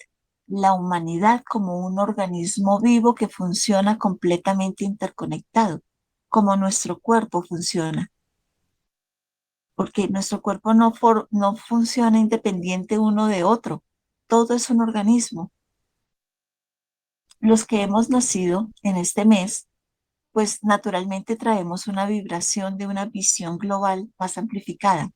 la humanidad como un organismo vivo que funciona completamente interconectado, como nuestro cuerpo funciona. Porque nuestro cuerpo no funciona independiente uno de otro. Todo es un organismo. Los que hemos nacido en este mes, pues naturalmente traemos una vibración de una visión global más amplificada.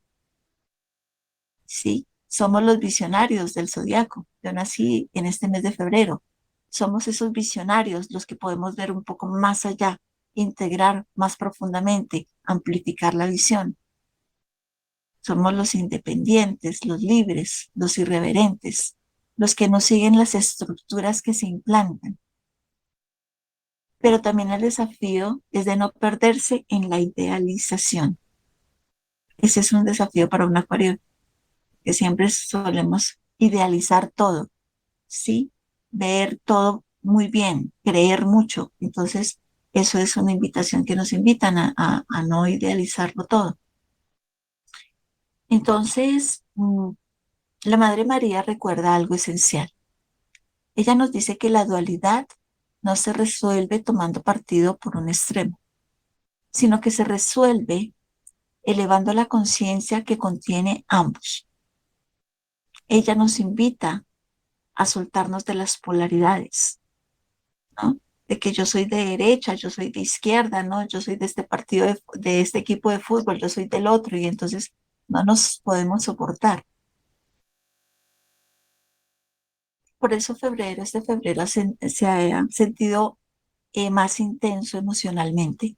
Sí, somos los visionarios del zodiaco. Yo nací en este mes de febrero. Somos esos visionarios los que podemos ver un poco más allá, integrar más profundamente, amplificar la visión. Somos los independientes, los libres, los irreverentes, los que no siguen las estructuras que se implantan. Pero también el desafío es de no perderse en la idealización. Ese es un desafío para un acuario, que siempre solemos idealizar todo, ¿sí? Ver todo muy bien, creer mucho. Entonces, eso es una invitación que nos invitan a no idealizarlo todo. Entonces, la Madre María recuerda algo esencial. Ella nos dice que la dualidad no se resuelve tomando partido por un extremo, sino que se resuelve elevando la conciencia que contiene ambos. Ella nos invita a soltarnos de las polaridades, ¿no? De que yo soy de derecha, yo soy de izquierda, ¿no? Yo soy de este partido, de este equipo de fútbol, yo soy del otro, y entonces no nos podemos soportar. Por eso este febrero se ha sentido más intenso emocionalmente,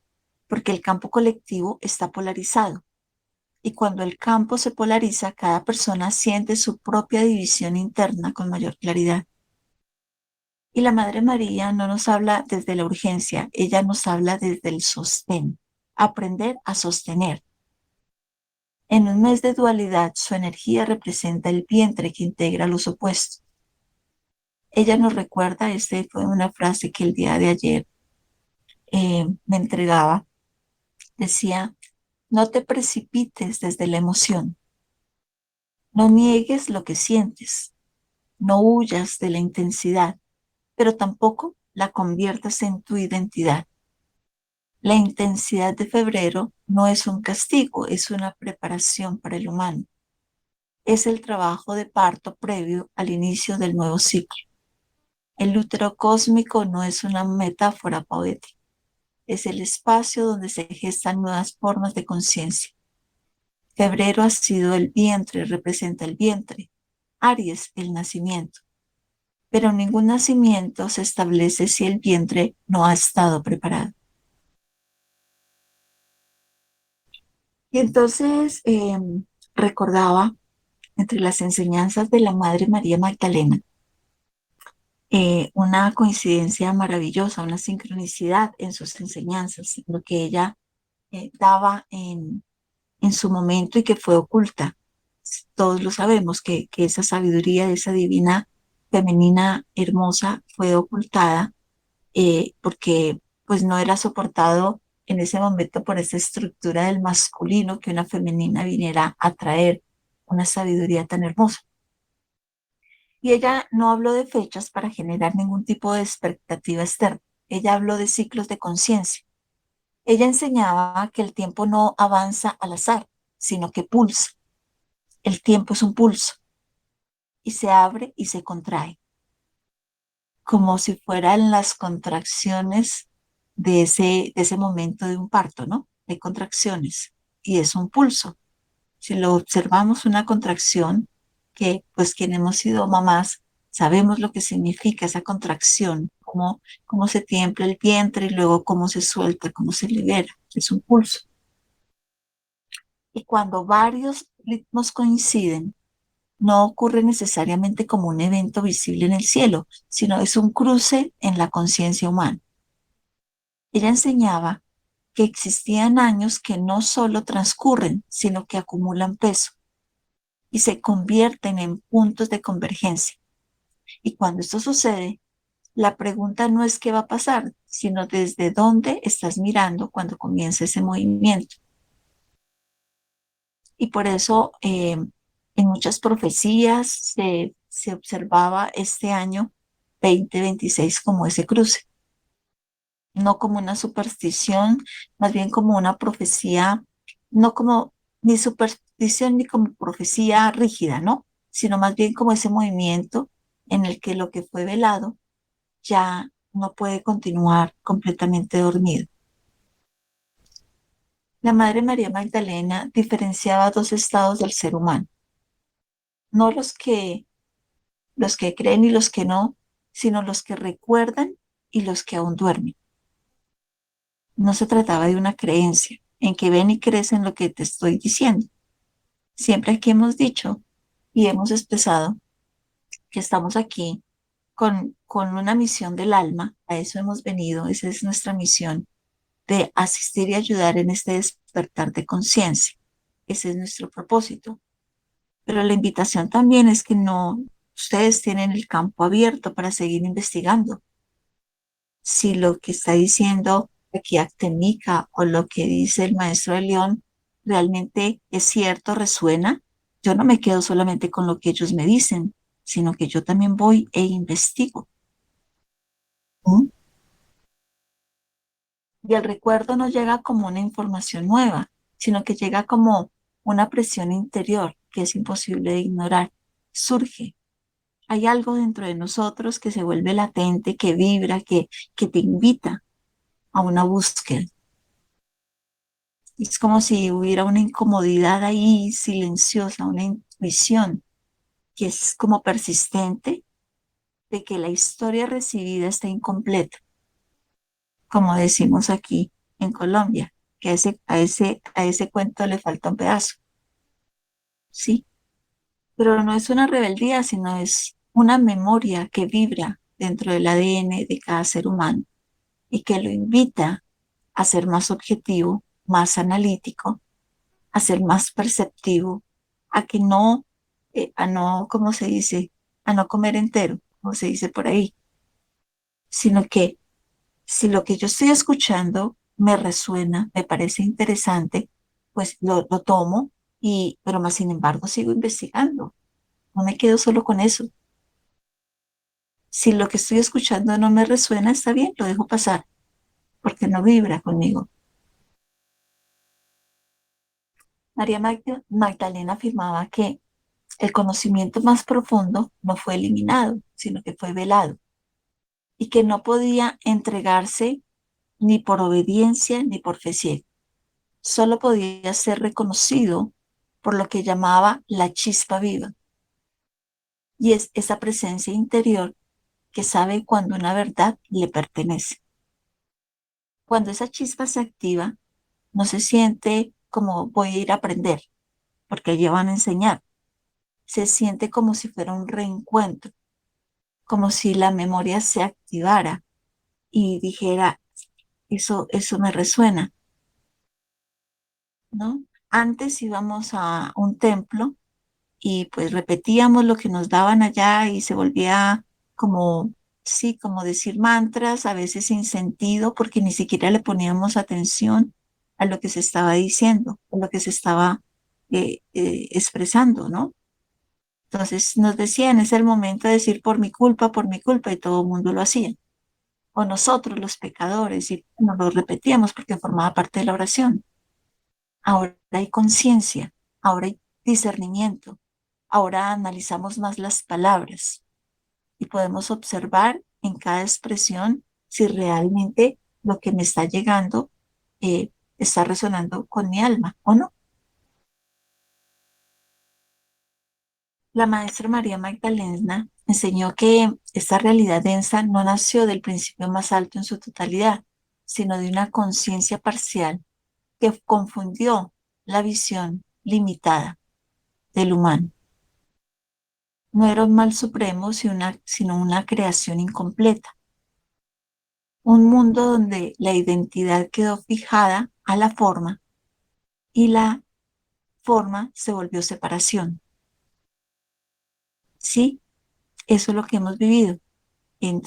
porque el campo colectivo está polarizado. Y cuando el campo se polariza, cada persona siente su propia división interna con mayor claridad. Y la Madre María no nos habla desde la urgencia, ella nos habla desde el sostén, aprender a sostener. En un mes de dualidad, su energía representa el vientre que integra los opuestos. Ella nos recuerda, esta fue una frase que el día de ayer me entregaba, Decía, no te precipites desde la emoción, no niegues lo que sientes, no huyas de la intensidad, pero tampoco la conviertas en tu identidad. La intensidad de febrero no es un castigo, es una preparación para el humano. Es el trabajo de parto previo al inicio del nuevo ciclo. El útero cósmico no es una metáfora poética, es el espacio donde se gestan nuevas formas de conciencia. Febrero ha sido el vientre, representa el vientre. Aries, el nacimiento. Pero ningún nacimiento se establece si el vientre no ha estado preparado. Y entonces recordaba entre las enseñanzas de la Madre María Magdalena una coincidencia maravillosa, una sincronicidad en sus enseñanzas, lo que ella daba en su momento y que fue oculta. Todos lo sabemos, que esa sabiduría, esa divina femenina hermosa fue ocultada porque pues no era soportado en ese momento por esa estructura del masculino que una femenina viniera a traer una sabiduría tan hermosa. Y ella no habló de fechas para generar ningún tipo de expectativa externa. Ella habló de ciclos de conciencia. Ella enseñaba que el tiempo no avanza al azar, sino que pulsa. El tiempo es un pulso y se abre y se contrae, como si fueran las contracciones de ese momento de un parto, ¿no? Hay contracciones y es un pulso. Si lo observamos, una contracción, que pues quienes hemos sido mamás sabemos lo que significa esa contracción, cómo se tiembla el vientre y luego cómo se suelta, cómo se libera. Es un pulso. Y cuando varios ritmos coinciden, no ocurre necesariamente como un evento visible en el cielo, sino es un cruce en la conciencia humana. Ella enseñaba que existían años que no solo transcurren, sino que acumulan peso y se convierten en puntos de convergencia. Y cuando esto sucede, la pregunta no es qué va a pasar, sino desde dónde estás mirando cuando comienza ese movimiento. Y por eso en muchas profecías se observaba este año 2026 como ese cruce, no como una superstición, más bien como una profecía, no como ni superstición ni como profecía rígida, ¿no? Sino más bien como ese movimiento en el que lo que fue velado ya no puede continuar completamente dormido. La Madre María Magdalena diferenciaba dos estados del ser humano, no los que creen y los que no, sino los que recuerdan y los que aún duermen. No se trataba de una creencia en que ven y crecen lo que te estoy diciendo. Siempre aquí hemos dicho y hemos expresado que estamos aquí con una misión del alma, a eso hemos venido, esa es nuestra misión, de asistir y ayudar en este despertar de conciencia. Ese es nuestro propósito. Pero la invitación también es que no, ustedes tienen el campo abierto para seguir investigando. Si lo que está diciendo aquí Actemica o lo que dice el maestro de León realmente es cierto, resuena, yo no me quedo solamente con lo que ellos me dicen, sino que yo también voy e investigo. ¿Mm? Y el recuerdo no llega como una información nueva, sino que llega como una presión interior que es imposible de ignorar. Surge. Hay algo dentro de nosotros que se vuelve latente, que vibra, que te invita a una búsqueda. Es como si hubiera una incomodidad ahí silenciosa, una intuición que es como persistente de que la historia recibida está incompleta, como decimos aquí en Colombia, que a ese cuento le falta un pedazo, ¿sí? Pero no es una rebeldía, sino es una memoria que vibra dentro del ADN de cada ser humano y que lo invita a ser más objetivo, más analítico, a ser más perceptivo, a no, ¿cómo se dice? A no comer entero, como se dice por ahí, sino que si lo que yo estoy escuchando me resuena, me parece interesante, pues lo tomo, pero más sin embargo sigo investigando. No me quedo solo con eso. Si lo que estoy escuchando no me resuena, está bien, lo dejo pasar, porque no vibra conmigo. María Magdalena afirmaba que el conocimiento más profundo no fue eliminado, sino que fue velado, y que no podía entregarse ni por obediencia ni por fe ciega. Solo podía ser reconocido por lo que llamaba la chispa viva, y es esa presencia interior que sabe cuando una verdad le pertenece. Cuando esa chispa se activa, no se siente como voy a ir a aprender, porque allí van a enseñar. Se siente como si fuera un reencuentro, como si la memoria se activara y dijera, eso me resuena, ¿no? Antes íbamos a un templo y pues repetíamos lo que nos daban allá y se volvía como, sí, como decir mantras, a veces sin sentido, porque ni siquiera le poníamos atención a lo que se estaba diciendo, a lo que se estaba expresando, ¿no? Entonces nos decían, es el momento de decir por mi culpa, y todo el mundo lo hacía. O nosotros los pecadores, y nos lo repetíamos porque formaba parte de la oración. Ahora hay conciencia, ahora hay discernimiento, ahora analizamos más las palabras y podemos observar en cada expresión si realmente lo que me está llegando está resonando con mi alma o no. La maestra María Magdalena enseñó que esta realidad densa no nació del principio más alto en su totalidad, sino de una conciencia parcial que confundió la visión limitada del humano. No era un mal supremo, sino una creación incompleta. Un mundo donde la identidad quedó fijada a la forma y la forma se volvió separación. Sí, eso es lo que hemos vivido,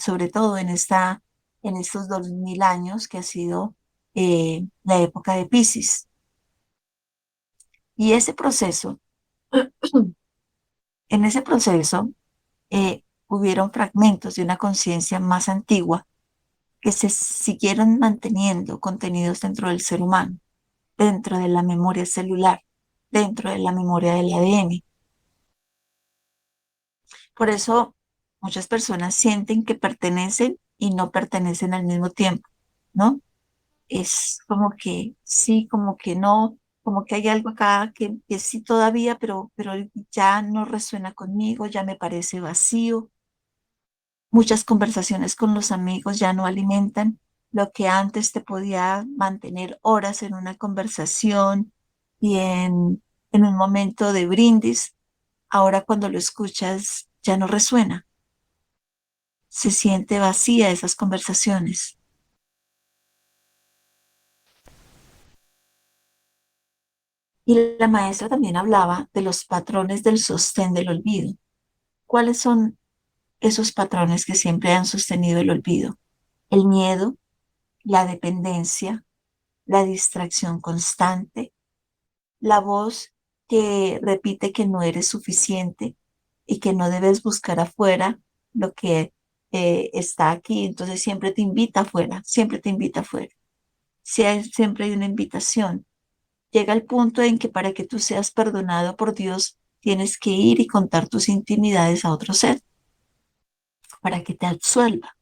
sobre todo en estos 2000 años que ha sido la época de Piscis. Y ese proceso, en ese proceso, hubieron fragmentos de una conciencia más antigua que se siguieron manteniendo contenidos dentro del ser humano, dentro de la memoria celular, dentro de la memoria del ADN. Por eso muchas personas sienten que pertenecen y no pertenecen al mismo tiempo, ¿no? Es como que sí, como que no, como que hay algo acá que sí todavía, pero ya no resuena conmigo, ya me parece vacío. Muchas conversaciones con los amigos ya no alimentan lo que antes te podía mantener horas en una conversación y en un momento de brindis. Ahora cuando lo escuchas ya no resuena. Se siente vacía esas conversaciones. Y la maestra también hablaba de los patrones del sostén del olvido. ¿Cuáles son esos patrones que siempre han sostenido el olvido? El miedo, la dependencia, la distracción constante, la voz que repite que no eres suficiente y que no debes buscar afuera lo que está aquí. Entonces siempre te invita afuera, siempre te invita afuera. Siempre hay una invitación. Llega el punto en que para que tú seas perdonado por Dios, tienes que ir y contar tus intimidades a otro ser para que te absuelva.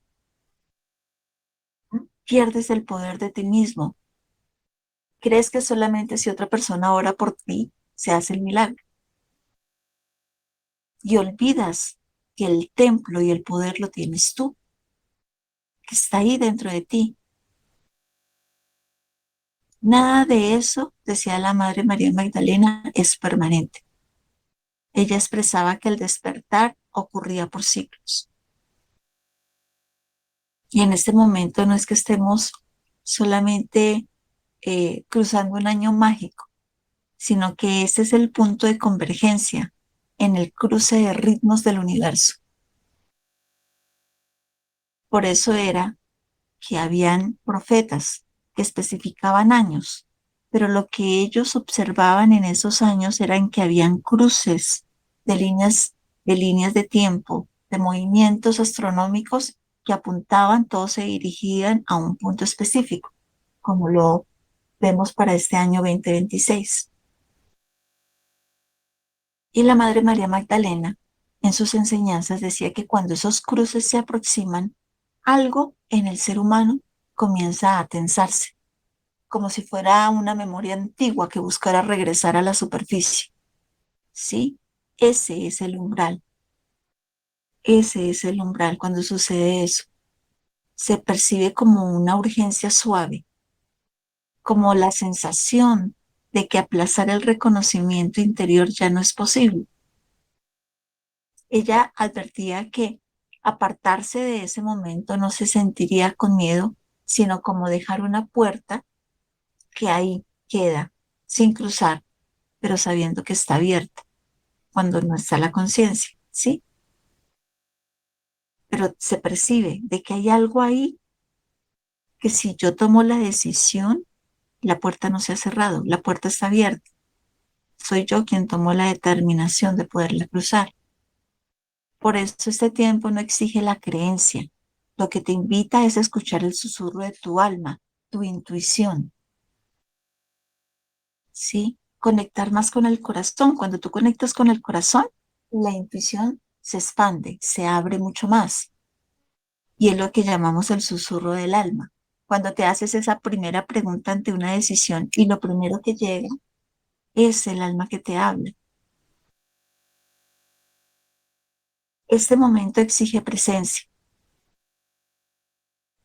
Pierdes el poder de ti mismo. Crees que solamente si otra persona ora por ti, se hace el milagro. Y olvidas que el templo y el poder lo tienes tú, que está ahí dentro de ti. Nada de eso, decía la Madre María Magdalena, es permanente. Ella expresaba que el despertar ocurría por ciclos. Y en este momento no es que estemos solamente cruzando un año mágico, sino que ese es el punto de convergencia en el cruce de ritmos del universo. Por eso era que habían profetas que especificaban años, pero lo que ellos observaban en esos años eran que habían cruces de líneas de tiempo, de movimientos astronómicos que apuntaban, todos se dirigían a un punto específico, como lo vemos para este año 2026. Y la Madre María Magdalena, en sus enseñanzas, decía que cuando esos cruces se aproximan, algo en el ser humano comienza a tensarse, como si fuera una memoria antigua que buscara regresar a la superficie. ¿Sí? Ese es el umbral. Ese es el umbral cuando sucede eso. Se percibe como una urgencia suave, como la sensación de que aplazar el reconocimiento interior ya no es posible. Ella advertía que apartarse de ese momento no se sentiría con miedo, sino como dejar una puerta que ahí queda, sin cruzar, pero sabiendo que está abierta, cuando no está la conciencia, ¿sí? Pero se percibe de que hay algo ahí que si yo tomo la decisión, la puerta no se ha cerrado, la puerta está abierta. Soy yo quien tomó la determinación de poderla cruzar. Por eso este tiempo no exige la creencia. Lo que te invita es a escuchar el susurro de tu alma, tu intuición, ¿sí? Conectar más con el corazón. Cuando tú conectas con el corazón, la intuición se expande, se abre mucho más. Y es lo que llamamos el susurro del alma. Cuando te haces esa primera pregunta ante una decisión y lo primero que llega es el alma que te habla. Este momento exige presencia.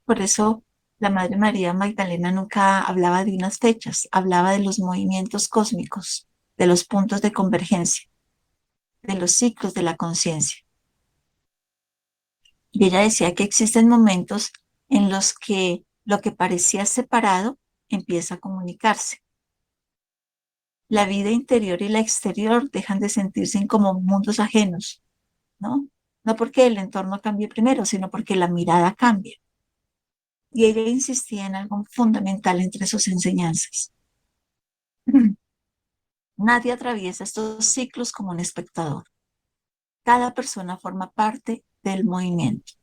Por eso la Madre María Magdalena nunca hablaba de unas fechas, hablaba de los movimientos cósmicos, de los puntos de convergencia, de los ciclos de la conciencia. Y ella decía que existen momentos en los que lo que parecía separado empieza a comunicarse. La vida interior y la exterior dejan de sentirse como mundos ajenos, ¿no? No porque el entorno cambie primero, sino porque la mirada cambia. Y ella insistía en algo fundamental entre sus enseñanzas. Nadie atraviesa estos ciclos como un espectador. Cada persona forma parte del movimiento.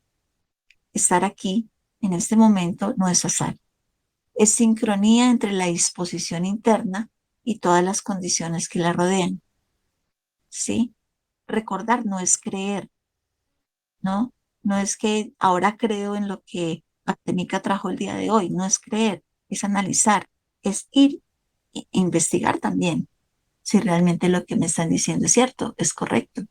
Estar aquí, en este momento, no es azar. Es sincronía entre la disposición interna y todas las condiciones que la rodean. ¿Sí? Recordar no es creer, ¿no? No es que ahora creo en lo que Académica trajo el día de hoy. No es creer, es analizar, es ir e investigar también si realmente lo que me están diciendo es cierto, es correcto.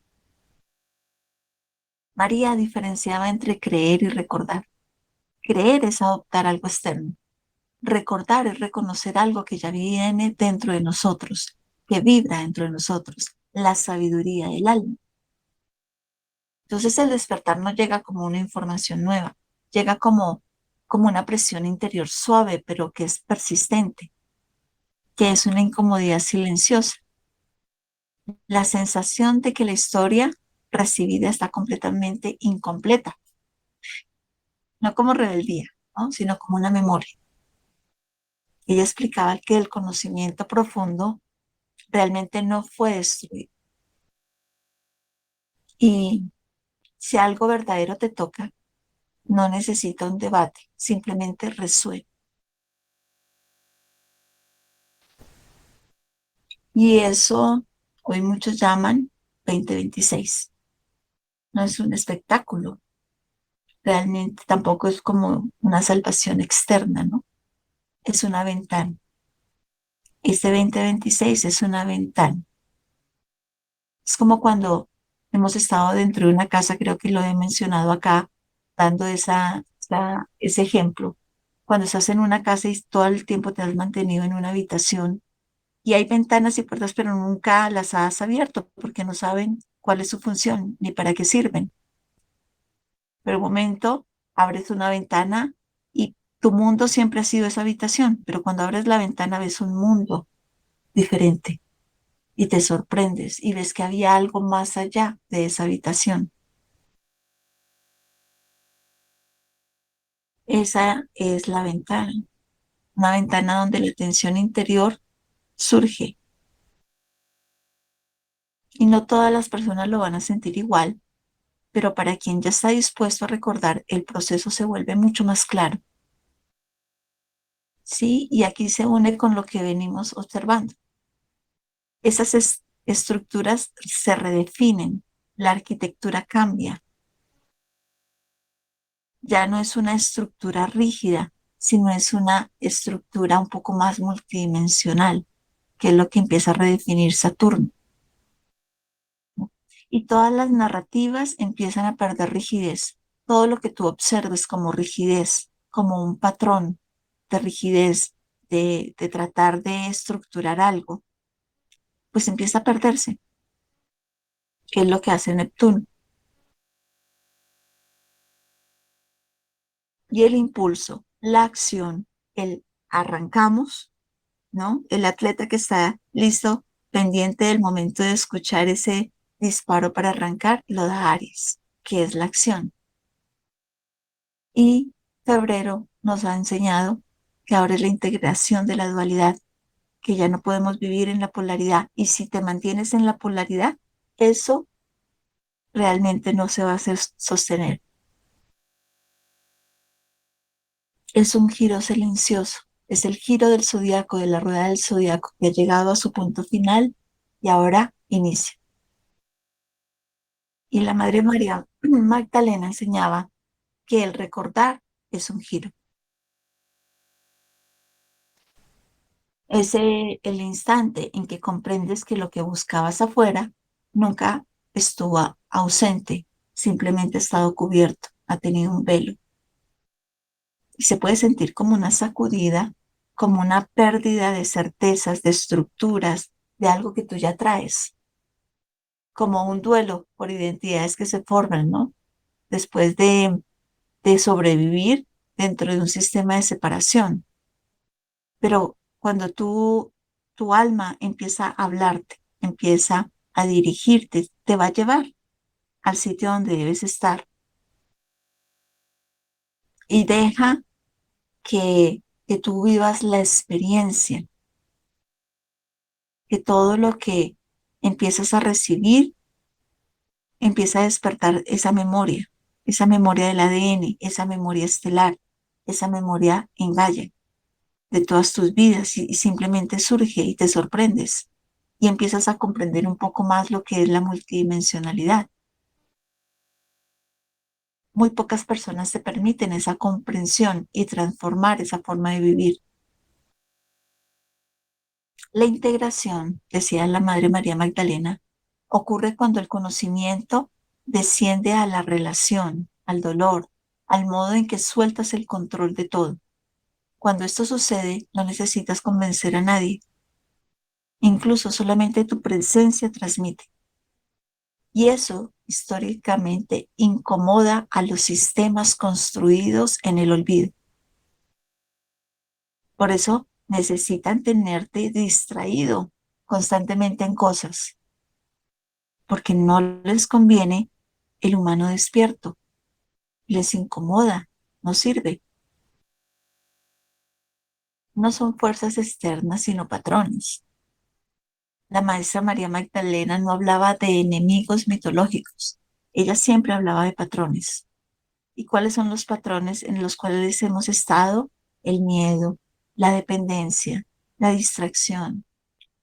María diferenciaba entre creer y recordar. Creer es adoptar algo externo. Recordar es reconocer algo que ya viene dentro de nosotros, que vibra dentro de nosotros, la sabiduría del alma. Entonces el despertar no llega como una información nueva, llega como una presión interior suave, pero que es persistente, que es una incomodidad silenciosa. La sensación de que la historia recibida está completamente incompleta, no como rebeldía, ¿no? Sino como una memoria. Ella explicaba que el conocimiento profundo realmente no fue destruido. Y si algo verdadero te toca, no necesita un debate, simplemente resuena. Y eso hoy muchos llaman 2026. No es un espectáculo, realmente tampoco es como una salvación externa, ¿no? Es una ventana. Este 2026 es una ventana. Es como cuando hemos estado dentro de una casa, creo que lo he mencionado acá, dando ese ejemplo. Cuando estás en una casa y todo el tiempo te has mantenido en una habitación y hay ventanas y puertas, pero nunca las has abierto porque no saben cuál es su función ni para qué sirven. Pero un momento abres una ventana y tu mundo siempre ha sido esa habitación, pero cuando abres la ventana ves un mundo diferente y te sorprendes y ves que había algo más allá de esa habitación. Esa es la ventana. una ventana donde la tensión interior surge. Y no todas las personas lo van a sentir igual, pero para quien ya está dispuesto a recordar, el proceso se vuelve mucho más claro. ¿Sí? Y aquí se une con lo que venimos observando. Esas estructuras se redefinen, la arquitectura cambia. Ya no es una estructura rígida, sino es una estructura un poco más multidimensional, que es lo que empieza a redefinir Saturno. Y todas las narrativas empiezan a perder rigidez. Todo lo que tú observes como rigidez, como un patrón de rigidez, de tratar de estructurar algo, pues empieza a perderse, que es lo que hace Neptuno. Y el impulso, la acción, el arrancamos, ¿no? El atleta que está listo, pendiente del momento de escuchar ese disparo para arrancar, lo da Aries, que es la acción. Y febrero nos ha enseñado que ahora es la integración de la dualidad, que ya no podemos vivir en la polaridad. Y si te mantienes en la polaridad, eso realmente no se va a hacer sostener. Es un giro silencioso, es el giro del zodiaco, de la rueda del zodiaco, que ha llegado a su punto final y ahora inicia. Y la Madre María Magdalena enseñaba que el recordar es un giro. Es el instante en que comprendes que lo que buscabas afuera nunca estuvo ausente, simplemente ha estado cubierto, ha tenido un velo. Y se puede sentir como una sacudida, como una pérdida de certezas, de estructuras, de algo que tú ya traes, como un duelo por identidades que se forman, ¿no? Después de sobrevivir dentro de un sistema de separación. Pero cuando tu alma empieza a hablarte, empieza a dirigirte, te va a llevar al sitio donde debes estar y deja que tú vivas la experiencia, que todo lo que empiezas a recibir empieza a despertar esa memoria del ADN, esa memoria estelar, esa memoria en Gaia de todas tus vidas y simplemente surge y te sorprendes y empiezas a comprender un poco más lo que es la multidimensionalidad. Muy pocas personas se permiten esa comprensión y transformar esa forma de vivir. La integración, decía la Madre María Magdalena, ocurre cuando el conocimiento desciende a la relación, al dolor, al modo en que sueltas el control de todo. Cuando esto sucede, no necesitas convencer a nadie. Incluso solamente tu presencia transmite. Y eso históricamente incomoda a los sistemas construidos en el olvido. Por eso necesitan tenerte distraído constantemente en cosas, porque no les conviene el humano despierto, les incomoda, no sirve. No son fuerzas externas, sino patrones. La maestra María Magdalena no hablaba de enemigos mitológicos, ella siempre hablaba de patrones. ¿Y cuáles son los patrones en los cuales hemos estado? El miedo, la dependencia, la distracción,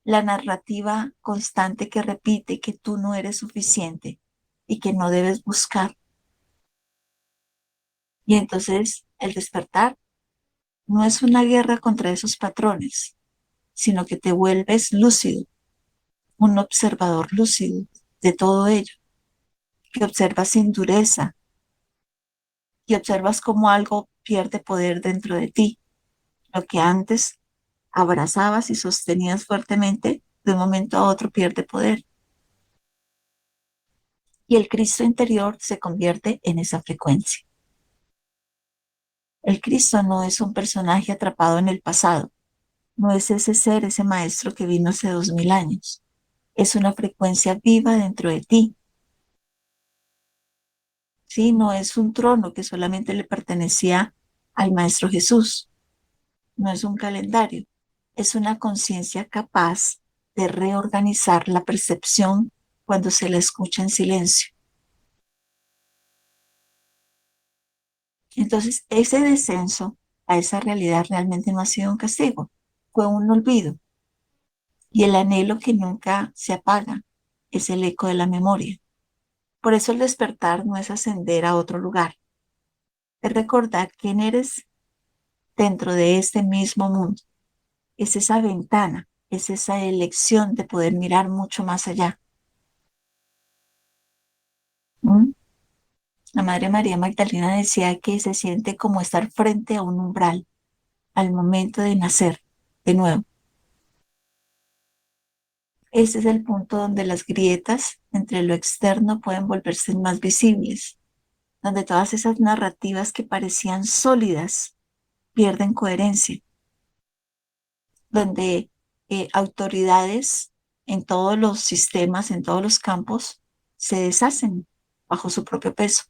la narrativa constante que repite que tú no eres suficiente y que no debes buscar. Y entonces el despertar no es una guerra contra esos patrones, sino que te vuelves lúcido, un observador lúcido de todo ello, que observas sin dureza y observas cómo algo pierde poder dentro de ti. Lo que antes abrazabas y sostenías fuertemente, de un momento a otro pierde poder. Y el Cristo interior se convierte en esa frecuencia. El Cristo no es un personaje atrapado en el pasado, no es ese ser, ese maestro que vino hace 2000 años. Es una frecuencia viva dentro de ti. Sí, no es un trono que solamente le pertenecía al Maestro Jesús. no es un calendario, es una conciencia capaz de reorganizar la percepción cuando se la escucha en silencio. Entonces, ese descenso a esa realidad realmente no ha sido un castigo, fue un olvido. Y el anhelo que nunca se apaga es el eco de la memoria. Por eso el despertar no es ascender a otro lugar, es recordar quién eres dentro de este mismo mundo. Es esa ventana, es esa elección de poder mirar mucho más allá. ¿Mm? La Madre María Magdalena decía que se siente como estar frente a un umbral al momento de nacer de nuevo. Ese es el punto donde las grietas entre lo externo pueden volverse más visibles, donde todas esas narrativas que parecían sólidas pierden coherencia, donde autoridades en todos los sistemas, en todos los campos, se deshacen bajo su propio peso.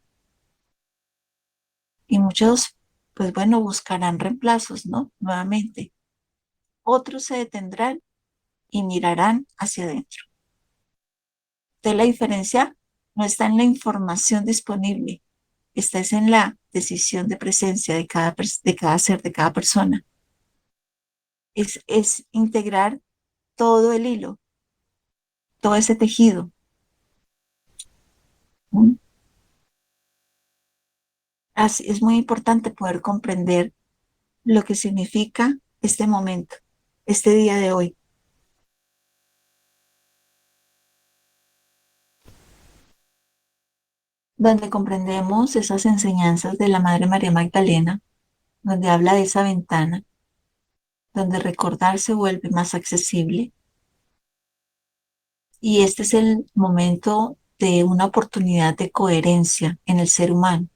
Y muchos, pues bueno, buscarán reemplazos, ¿no? Nuevamente. Otros se detendrán y mirarán hacia adentro. Entonces la diferencia no está en la información disponible, está es en la decisión de presencia de cada ser, de cada persona. Es integrar todo el hilo, todo ese tejido. ¿Mm? Así, es muy importante poder comprender lo que significa este momento, este día de hoy. Donde comprendemos esas enseñanzas de la Madre María Magdalena, donde habla de esa ventana, donde recordar se vuelve más accesible. Y este es el momento de una oportunidad de coherencia en el ser humano.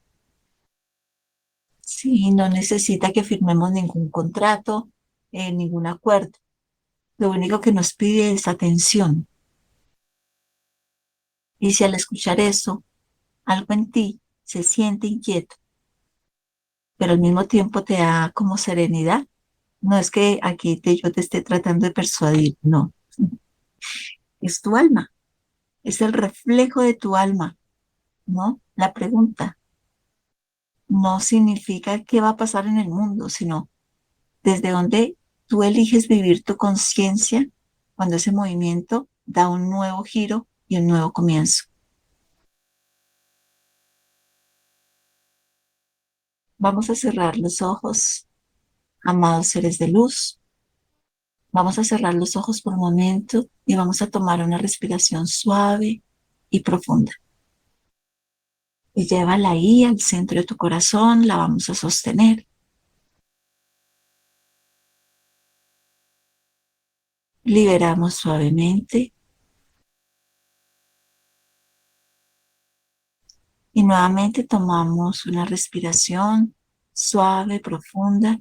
Sí, no necesita que firmemos ningún contrato, ningún acuerdo. Lo único que nos pide es atención. Y si al escuchar eso, algo en ti se siente inquieto, pero al mismo tiempo te da como serenidad, no es que yo te esté tratando de persuadir, no. Es tu alma, es el reflejo de tu alma, ¿no? La pregunta no significa qué va a pasar en el mundo, sino desde dónde tú eliges vivir tu conciencia cuando ese movimiento da un nuevo giro y un nuevo comienzo. Vamos a cerrar los ojos, amados seres de luz. Vamos a cerrar los ojos por un momento y vamos a tomar una respiración suave y profunda. Y llévala ahí al centro de tu corazón, la vamos a sostener. Liberamos suavemente y nuevamente tomamos una respiración suave, profunda.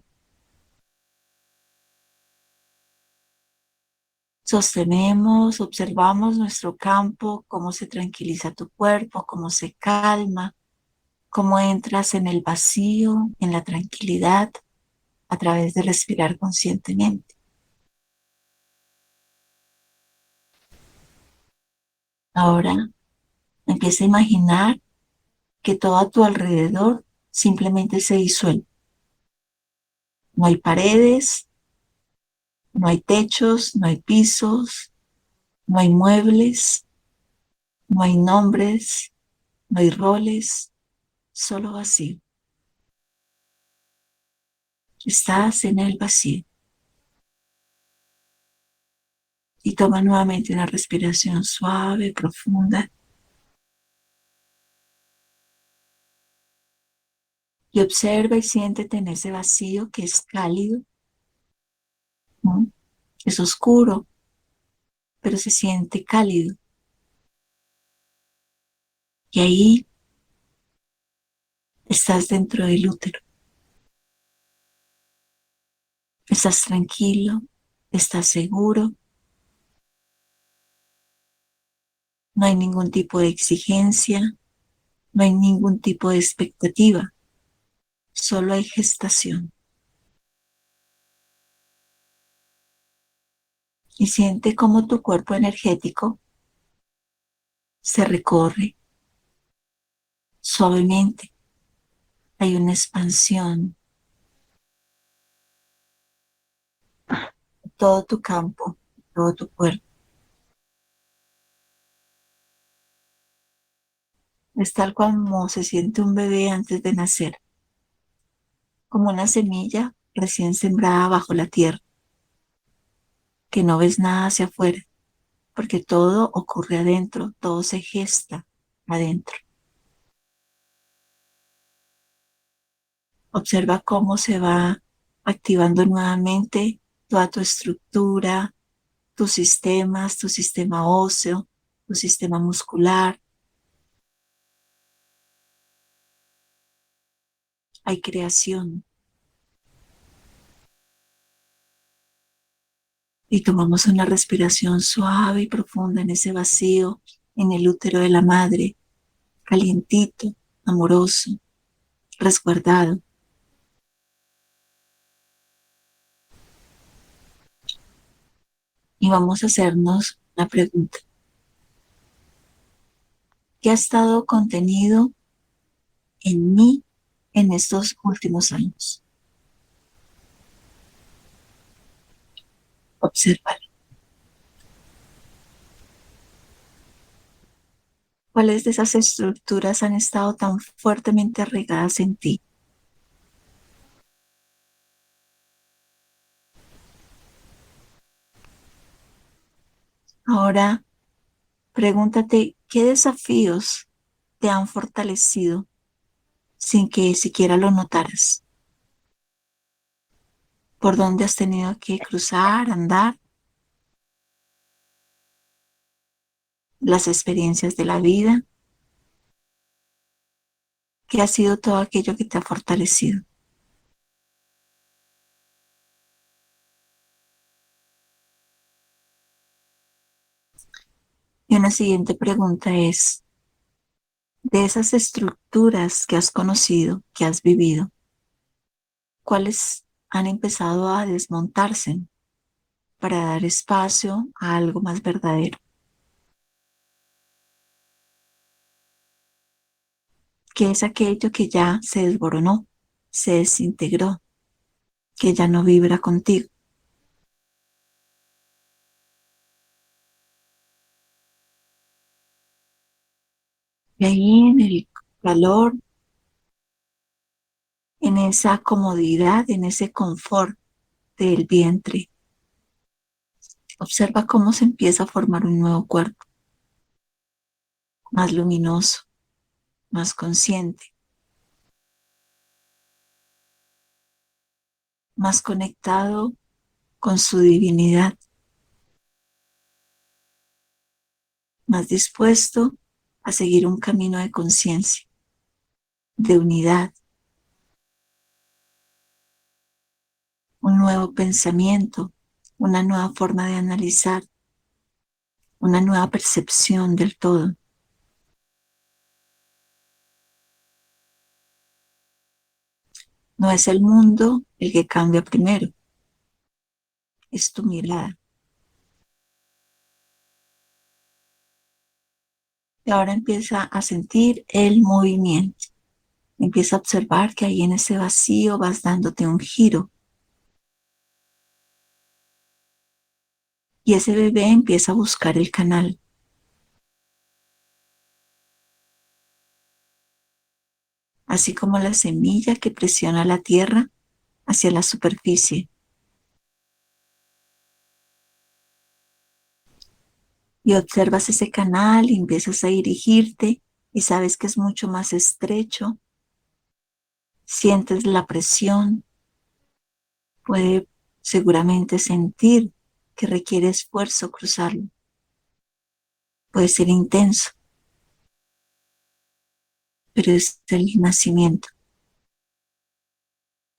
Sostenemos, observamos nuestro campo, cómo se tranquiliza tu cuerpo, cómo se calma, cómo entras en el vacío, en la tranquilidad, a través de respirar conscientemente. Ahora empieza a imaginar que todo a tu alrededor simplemente se disuelve. No hay paredes, no hay techos, no hay pisos, no hay muebles, no hay nombres, no hay roles, solo vacío. Estás en el vacío. Y toma nuevamente una respiración suave, profunda. Y observa y siéntete en ese vacío que es cálido, ¿no? Es oscuro, pero se siente cálido. Y ahí estás dentro del útero. Estás tranquilo, estás seguro. No hay ningún tipo de exigencia, no hay ningún tipo de expectativa. Solo hay gestación. y siente cómo tu cuerpo energético se recorre suavemente. Hay una expansión de todo tu campo, de todo tu cuerpo. Es tal como se siente un bebé antes de nacer, como una semilla recién sembrada bajo la tierra, que no ves nada hacia afuera, porque todo ocurre adentro, todo se gesta adentro. Observa cómo se va activando nuevamente toda tu estructura, tus sistemas, tu sistema óseo, tu sistema muscular. Hay creación. Y tomamos una respiración suave y profunda en ese vacío, en el útero de la madre, calientito, amoroso, resguardado. Y vamos a hacernos una pregunta. ¿Qué ha estado contenido en mí en estos últimos años? Obsérvalo. ¿Cuáles de esas estructuras han estado tan fuertemente arraigadas en ti? Ahora pregúntate qué desafíos te han fortalecido sin que siquiera lo notaras. ¿Por dónde has tenido que cruzar, andar? Las experiencias de la vida. ¿Qué ha sido todo aquello que te ha fortalecido? Y una siguiente pregunta es, de esas estructuras que has conocido, que has vivido, ¿cuáles han empezado a desmontarse para dar espacio a algo más verdadero? ¿Qué es aquello que ya se desboronó, se desintegró, que ya no vibra contigo? Y ahí en el calor, en esa comodidad, en ese confort del vientre, observa cómo se empieza a formar un nuevo cuerpo, más luminoso, más consciente, más conectado con su divinidad, más dispuesto a seguir un camino de conciencia, de unidad, un nuevo pensamiento, una nueva forma de analizar, una nueva percepción del todo. No es el mundo el que cambia primero, es tu mirada. Y ahora empieza a sentir el movimiento. Empieza a observar que ahí en ese vacío vas dándote un giro. Y ese bebé empieza a buscar el canal. Así como la semilla que presiona la tierra hacia la superficie. Y observas ese canal y empiezas a dirigirte y sabes que es mucho más estrecho. Sientes la presión. Puede seguramente sentir que requiere esfuerzo cruzarlo. Puede ser intenso, pero es el nacimiento.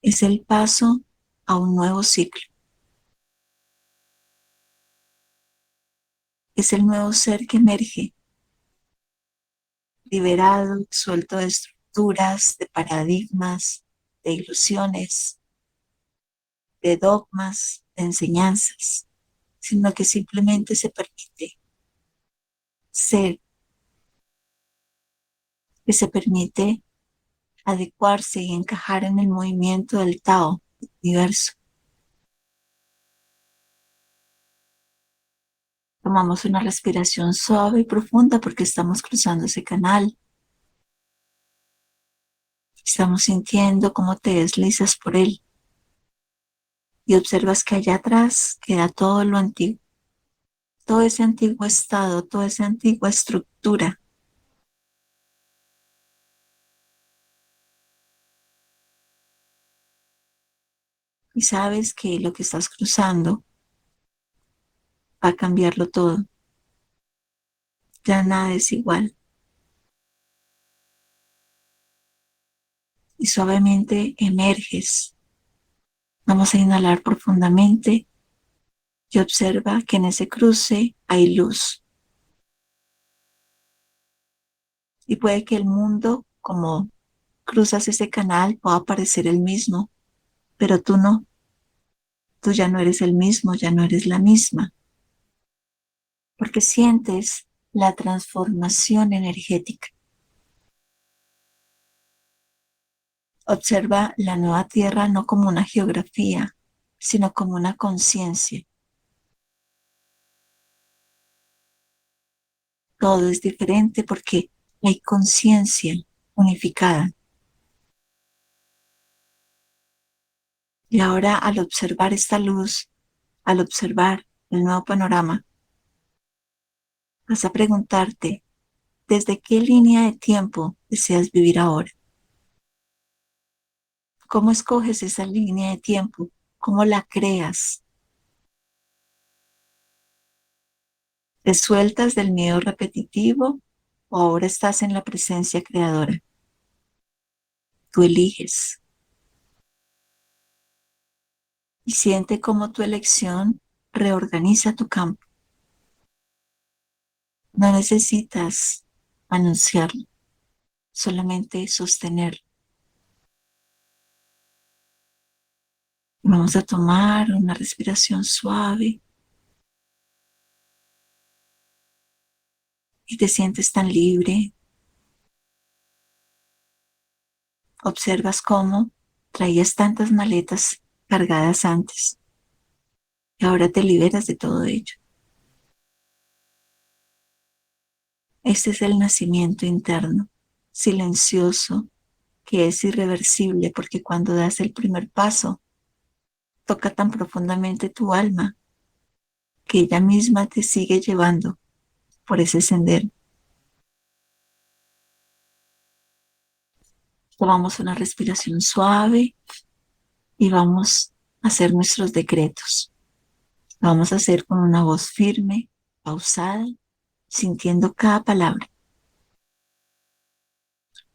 Es el paso a un nuevo ciclo. Es el nuevo ser que emerge, liberado, suelto de estructuras, de paradigmas, de ilusiones, de dogmas, de enseñanzas. sino que simplemente se permite ser, que se permite adecuarse y encajar en el movimiento del Tao, del universo. Tomamos una respiración suave y profunda porque estamos cruzando ese canal. Estamos sintiendo cómo te deslizas por él y observas que allá atrás queda todo lo antiguo, todo ese antiguo estado, toda esa antigua estructura. Y sabes que lo que estás cruzando va a cambiarlo todo. Ya nada es igual. Y suavemente emerges. Vamos a inhalar profundamente y observa que en ese cruce hay luz. Y puede que el mundo, como cruzas ese canal, pueda parecer el mismo, pero tú no. Tú ya no eres el mismo, ya no eres la misma, porque sientes la transformación energética. Observa la nueva tierra no como una geografía, sino como una conciencia. Todo es diferente porque hay conciencia unificada. Y ahora al observar esta luz, al observar el nuevo panorama, vas a preguntarte, ¿desde qué línea de tiempo deseas vivir ahora? ¿Cómo escoges esa línea de tiempo? ¿Cómo la creas? ¿Te sueltas del miedo repetitivo o ahora estás en la presencia creadora? Tú eliges y siente cómo tu elección reorganiza tu campo. No necesitas anunciarlo, solamente sostenerlo. Vamos a tomar una respiración suave y te sientes tan libre. Observas cómo traías tantas maletas cargadas antes y ahora te liberas de todo ello. Este es el nacimiento interno, silencioso, que es irreversible porque cuando das el primer paso, toca tan profundamente tu alma que ella misma te sigue llevando por ese sendero. Tomamos una respiración suave y vamos a hacer nuestros decretos. Lo vamos a hacer con una voz firme, pausada, sintiendo cada palabra.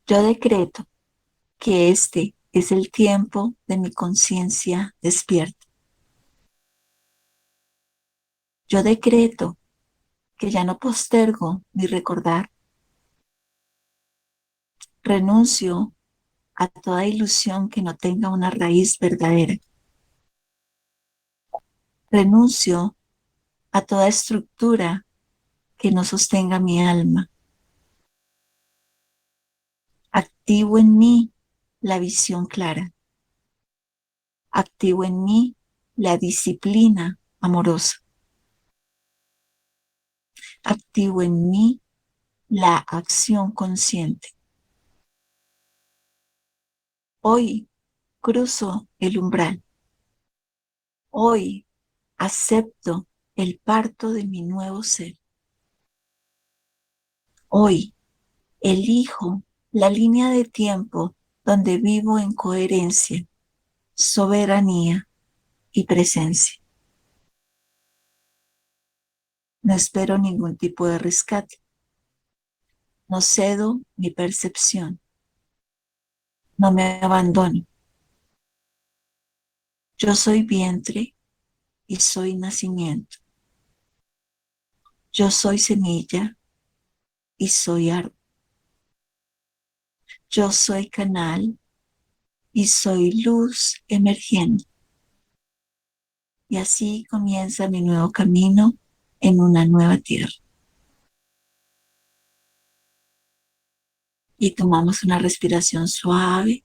Yo decreto que este es el tiempo de mi conciencia despierta. Yo decreto que ya no postergo ni recordar. Renuncio a toda ilusión que no tenga una raíz verdadera. Renuncio a toda estructura que no sostenga mi alma. Activo en mí la visión clara. Activo en mí la disciplina amorosa. Activo en mí la acción consciente. Hoy cruzo el umbral. Hoy acepto el parto de mi nuevo ser. Hoy elijo la línea de tiempo donde vivo en coherencia, soberanía y presencia. No espero ningún tipo de rescate. No cedo mi percepción. No me abandono. Yo soy vientre y soy nacimiento. Yo soy semilla y soy árbol. Yo soy canal y soy luz emergiendo. Y así comienza mi nuevo camino en una nueva tierra. Y tomamos una respiración suave,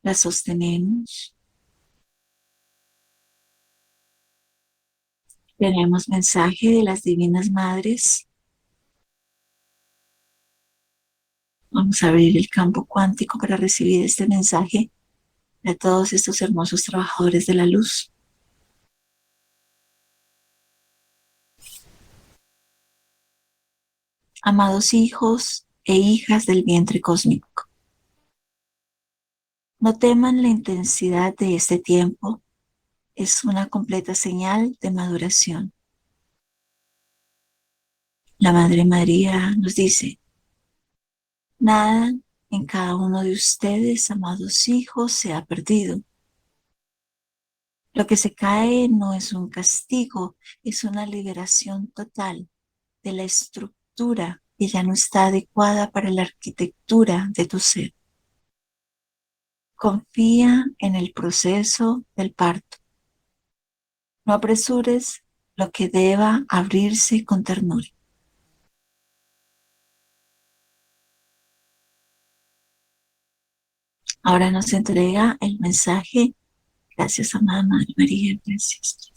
la sostenemos. Tenemos mensaje de las divinas madres. Vamos a abrir el campo cuántico para recibir este mensaje de todos estos hermosos trabajadores de la luz. Amados hijos e hijas del vientre cósmico, no teman la intensidad de este tiempo, es una completa señal de maduración. La Madre María nos dice: nada en cada uno de ustedes, amados hijos, se ha perdido. Lo que se cae no es un castigo, es una liberación total de la estructura que ya no está adecuada para la arquitectura de tu ser. Confía en el proceso del parto. No apresures lo que deba abrirse con ternura. Ahora nos entrega el mensaje. Gracias, amada Madre María. Gracias.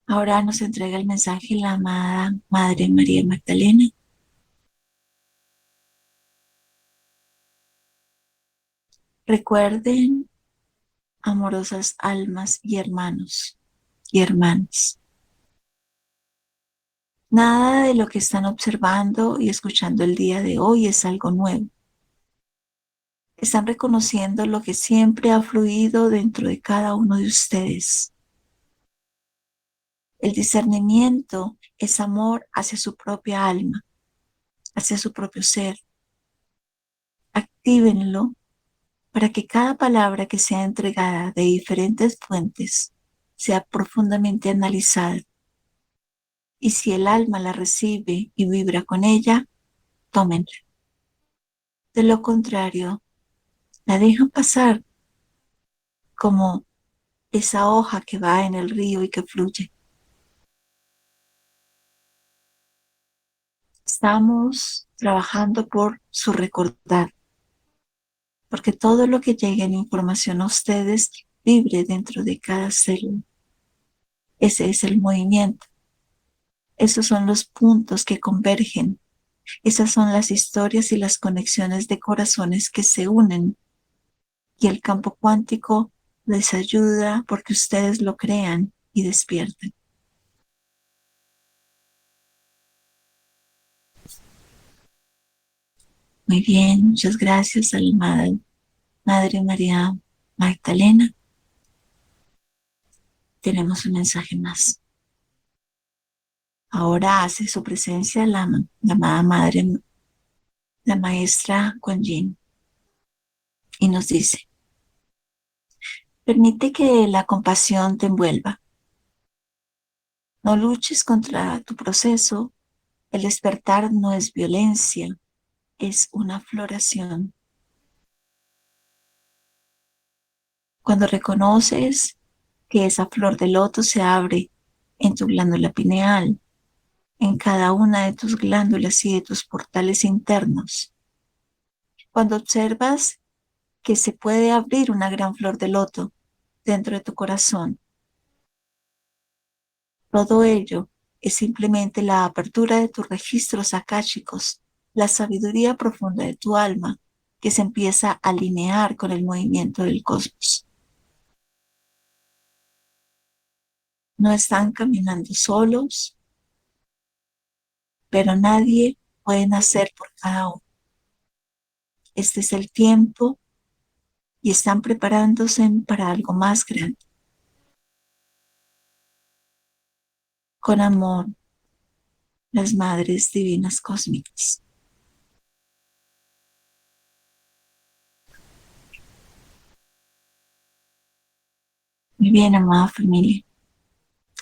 Ahora nos entrega el mensaje la amada Madre María Magdalena. Recuerden, amorosas almas y hermanos y hermanas, nada de lo que están observando y escuchando el día de hoy es algo nuevo. Están reconociendo lo que siempre ha fluido dentro de cada uno de ustedes. El discernimiento es amor hacia su propia alma, hacia su propio ser. Actívenlo para que cada palabra que sea entregada de diferentes fuentes sea profundamente analizada. Y si el alma la recibe y vibra con ella, tómenla. De lo contrario, la dejan pasar como esa hoja que va en el río y que fluye. Estamos trabajando por su recordar, porque todo lo que llegue en información a ustedes vibre dentro de cada célula. Ese es el movimiento. Esos son los puntos que convergen. Esas son las historias y las conexiones de corazones que se unen. Y el campo cuántico les ayuda porque ustedes lo crean y despierten. Muy bien, muchas gracias, almada Madre María Magdalena. Tenemos un mensaje más. Ahora hace su presencia la amada Madre, la Maestra Kuan Yin, y nos dice: permite que la compasión te envuelva. No luches contra tu proceso. El despertar no es violencia, es una floración. Cuando reconoces que esa flor de loto se abre en tu glándula pineal, en cada una de tus glándulas y de tus portales internos, cuando observas que se puede abrir una gran flor de loto dentro de tu corazón, todo ello es simplemente la apertura de tus registros akáshicos, la sabiduría profunda de tu alma que se empieza a alinear con el movimiento del cosmos. No están caminando solos, pero nadie puede nacer por cada uno. Este es el tiempo y están preparándose para algo más grande. Con amor, las Madres Divinas Cósmicas. Muy bien, amada familia.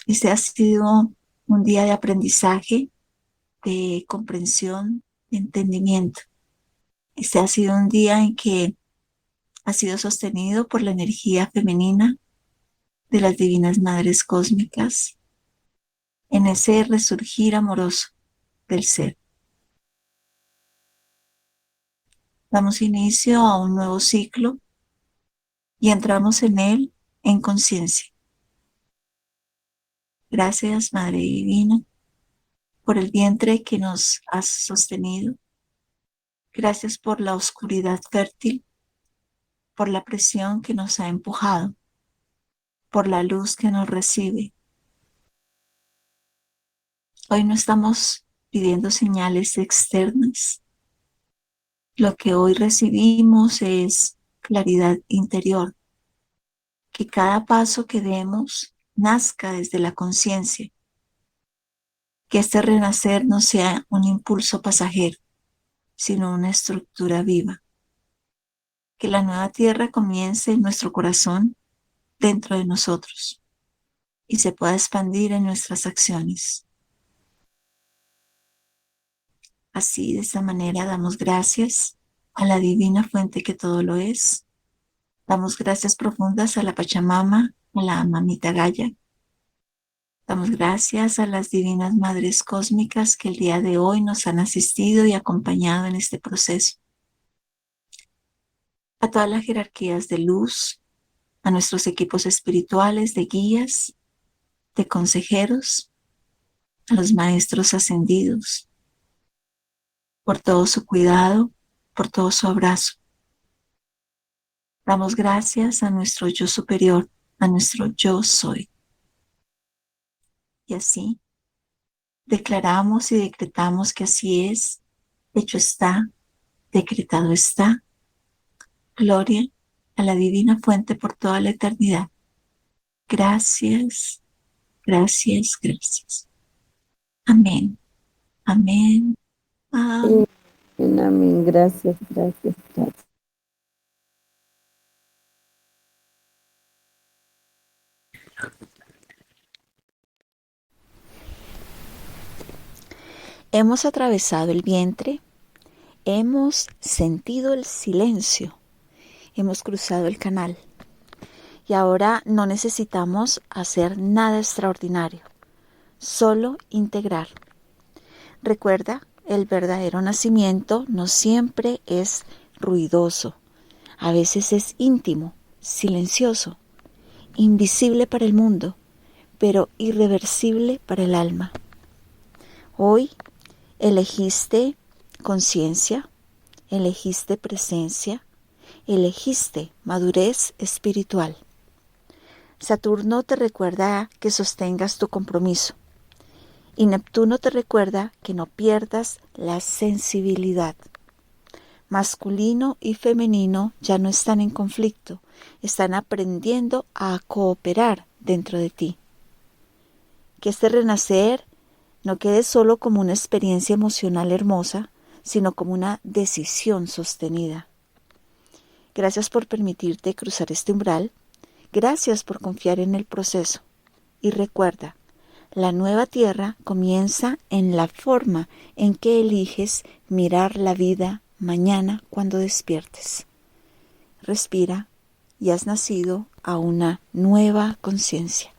Este ha sido un día de aprendizaje, de comprensión, de entendimiento. Este ha sido un día en que ha sido sostenido por la energía femenina de las divinas madres cósmicas en ese resurgir amoroso del ser. Damos inicio a un nuevo ciclo y entramos en él en conciencia. Gracias, Madre Divina, por el vientre que nos has sostenido. Gracias por la oscuridad fértil, por la presión que nos ha empujado, por la luz que nos recibe. Hoy no estamos pidiendo señales externas. Lo que hoy recibimos es claridad interior. Que cada paso que demos nazca desde la conciencia. Que este renacer no sea un impulso pasajero, sino una estructura viva. Que la nueva tierra comience en nuestro corazón, dentro de nosotros, y se pueda expandir en nuestras acciones. Así, de esta manera, damos gracias a la divina fuente que todo lo es. Damos gracias profundas a la Pachamama, a la Mamita Gaia. Damos gracias a las divinas madres cósmicas que el día de hoy nos han asistido y acompañado en este proceso. A todas las jerarquías de luz, a nuestros equipos espirituales de guías, de consejeros, a los maestros ascendidos, por todo su cuidado, por todo su abrazo. Damos gracias a nuestro yo superior, a nuestro yo soy. Y así declaramos y decretamos que así es, hecho está, decretado está. Gloria a la divina fuente por toda la eternidad. Gracias, gracias, gracias. Amén, amén, amén. Amén. Gracias, gracias, gracias. Hemos atravesado el vientre, hemos sentido el silencio, hemos cruzado el canal y ahora no necesitamos hacer nada extraordinario, solo integrar. Recuerda, el verdadero nacimiento no siempre es ruidoso, a veces es íntimo, silencioso, invisible para el mundo, pero irreversible para el alma. Hoy elegiste conciencia, elegiste presencia, elegiste madurez espiritual. Saturno te recuerda que sostengas tu compromiso y Neptuno te recuerda que no pierdas la sensibilidad. Masculino y femenino ya no están en conflicto, están aprendiendo a cooperar dentro de ti. Que este renacer no quede solo como una experiencia emocional hermosa, sino como una decisión sostenida. Gracias por permitirte cruzar este umbral. Gracias por confiar en el proceso. Y recuerda, la nueva tierra comienza en la forma en que eliges mirar la vida mañana cuando despiertes. Respira y has nacido a una nueva conciencia.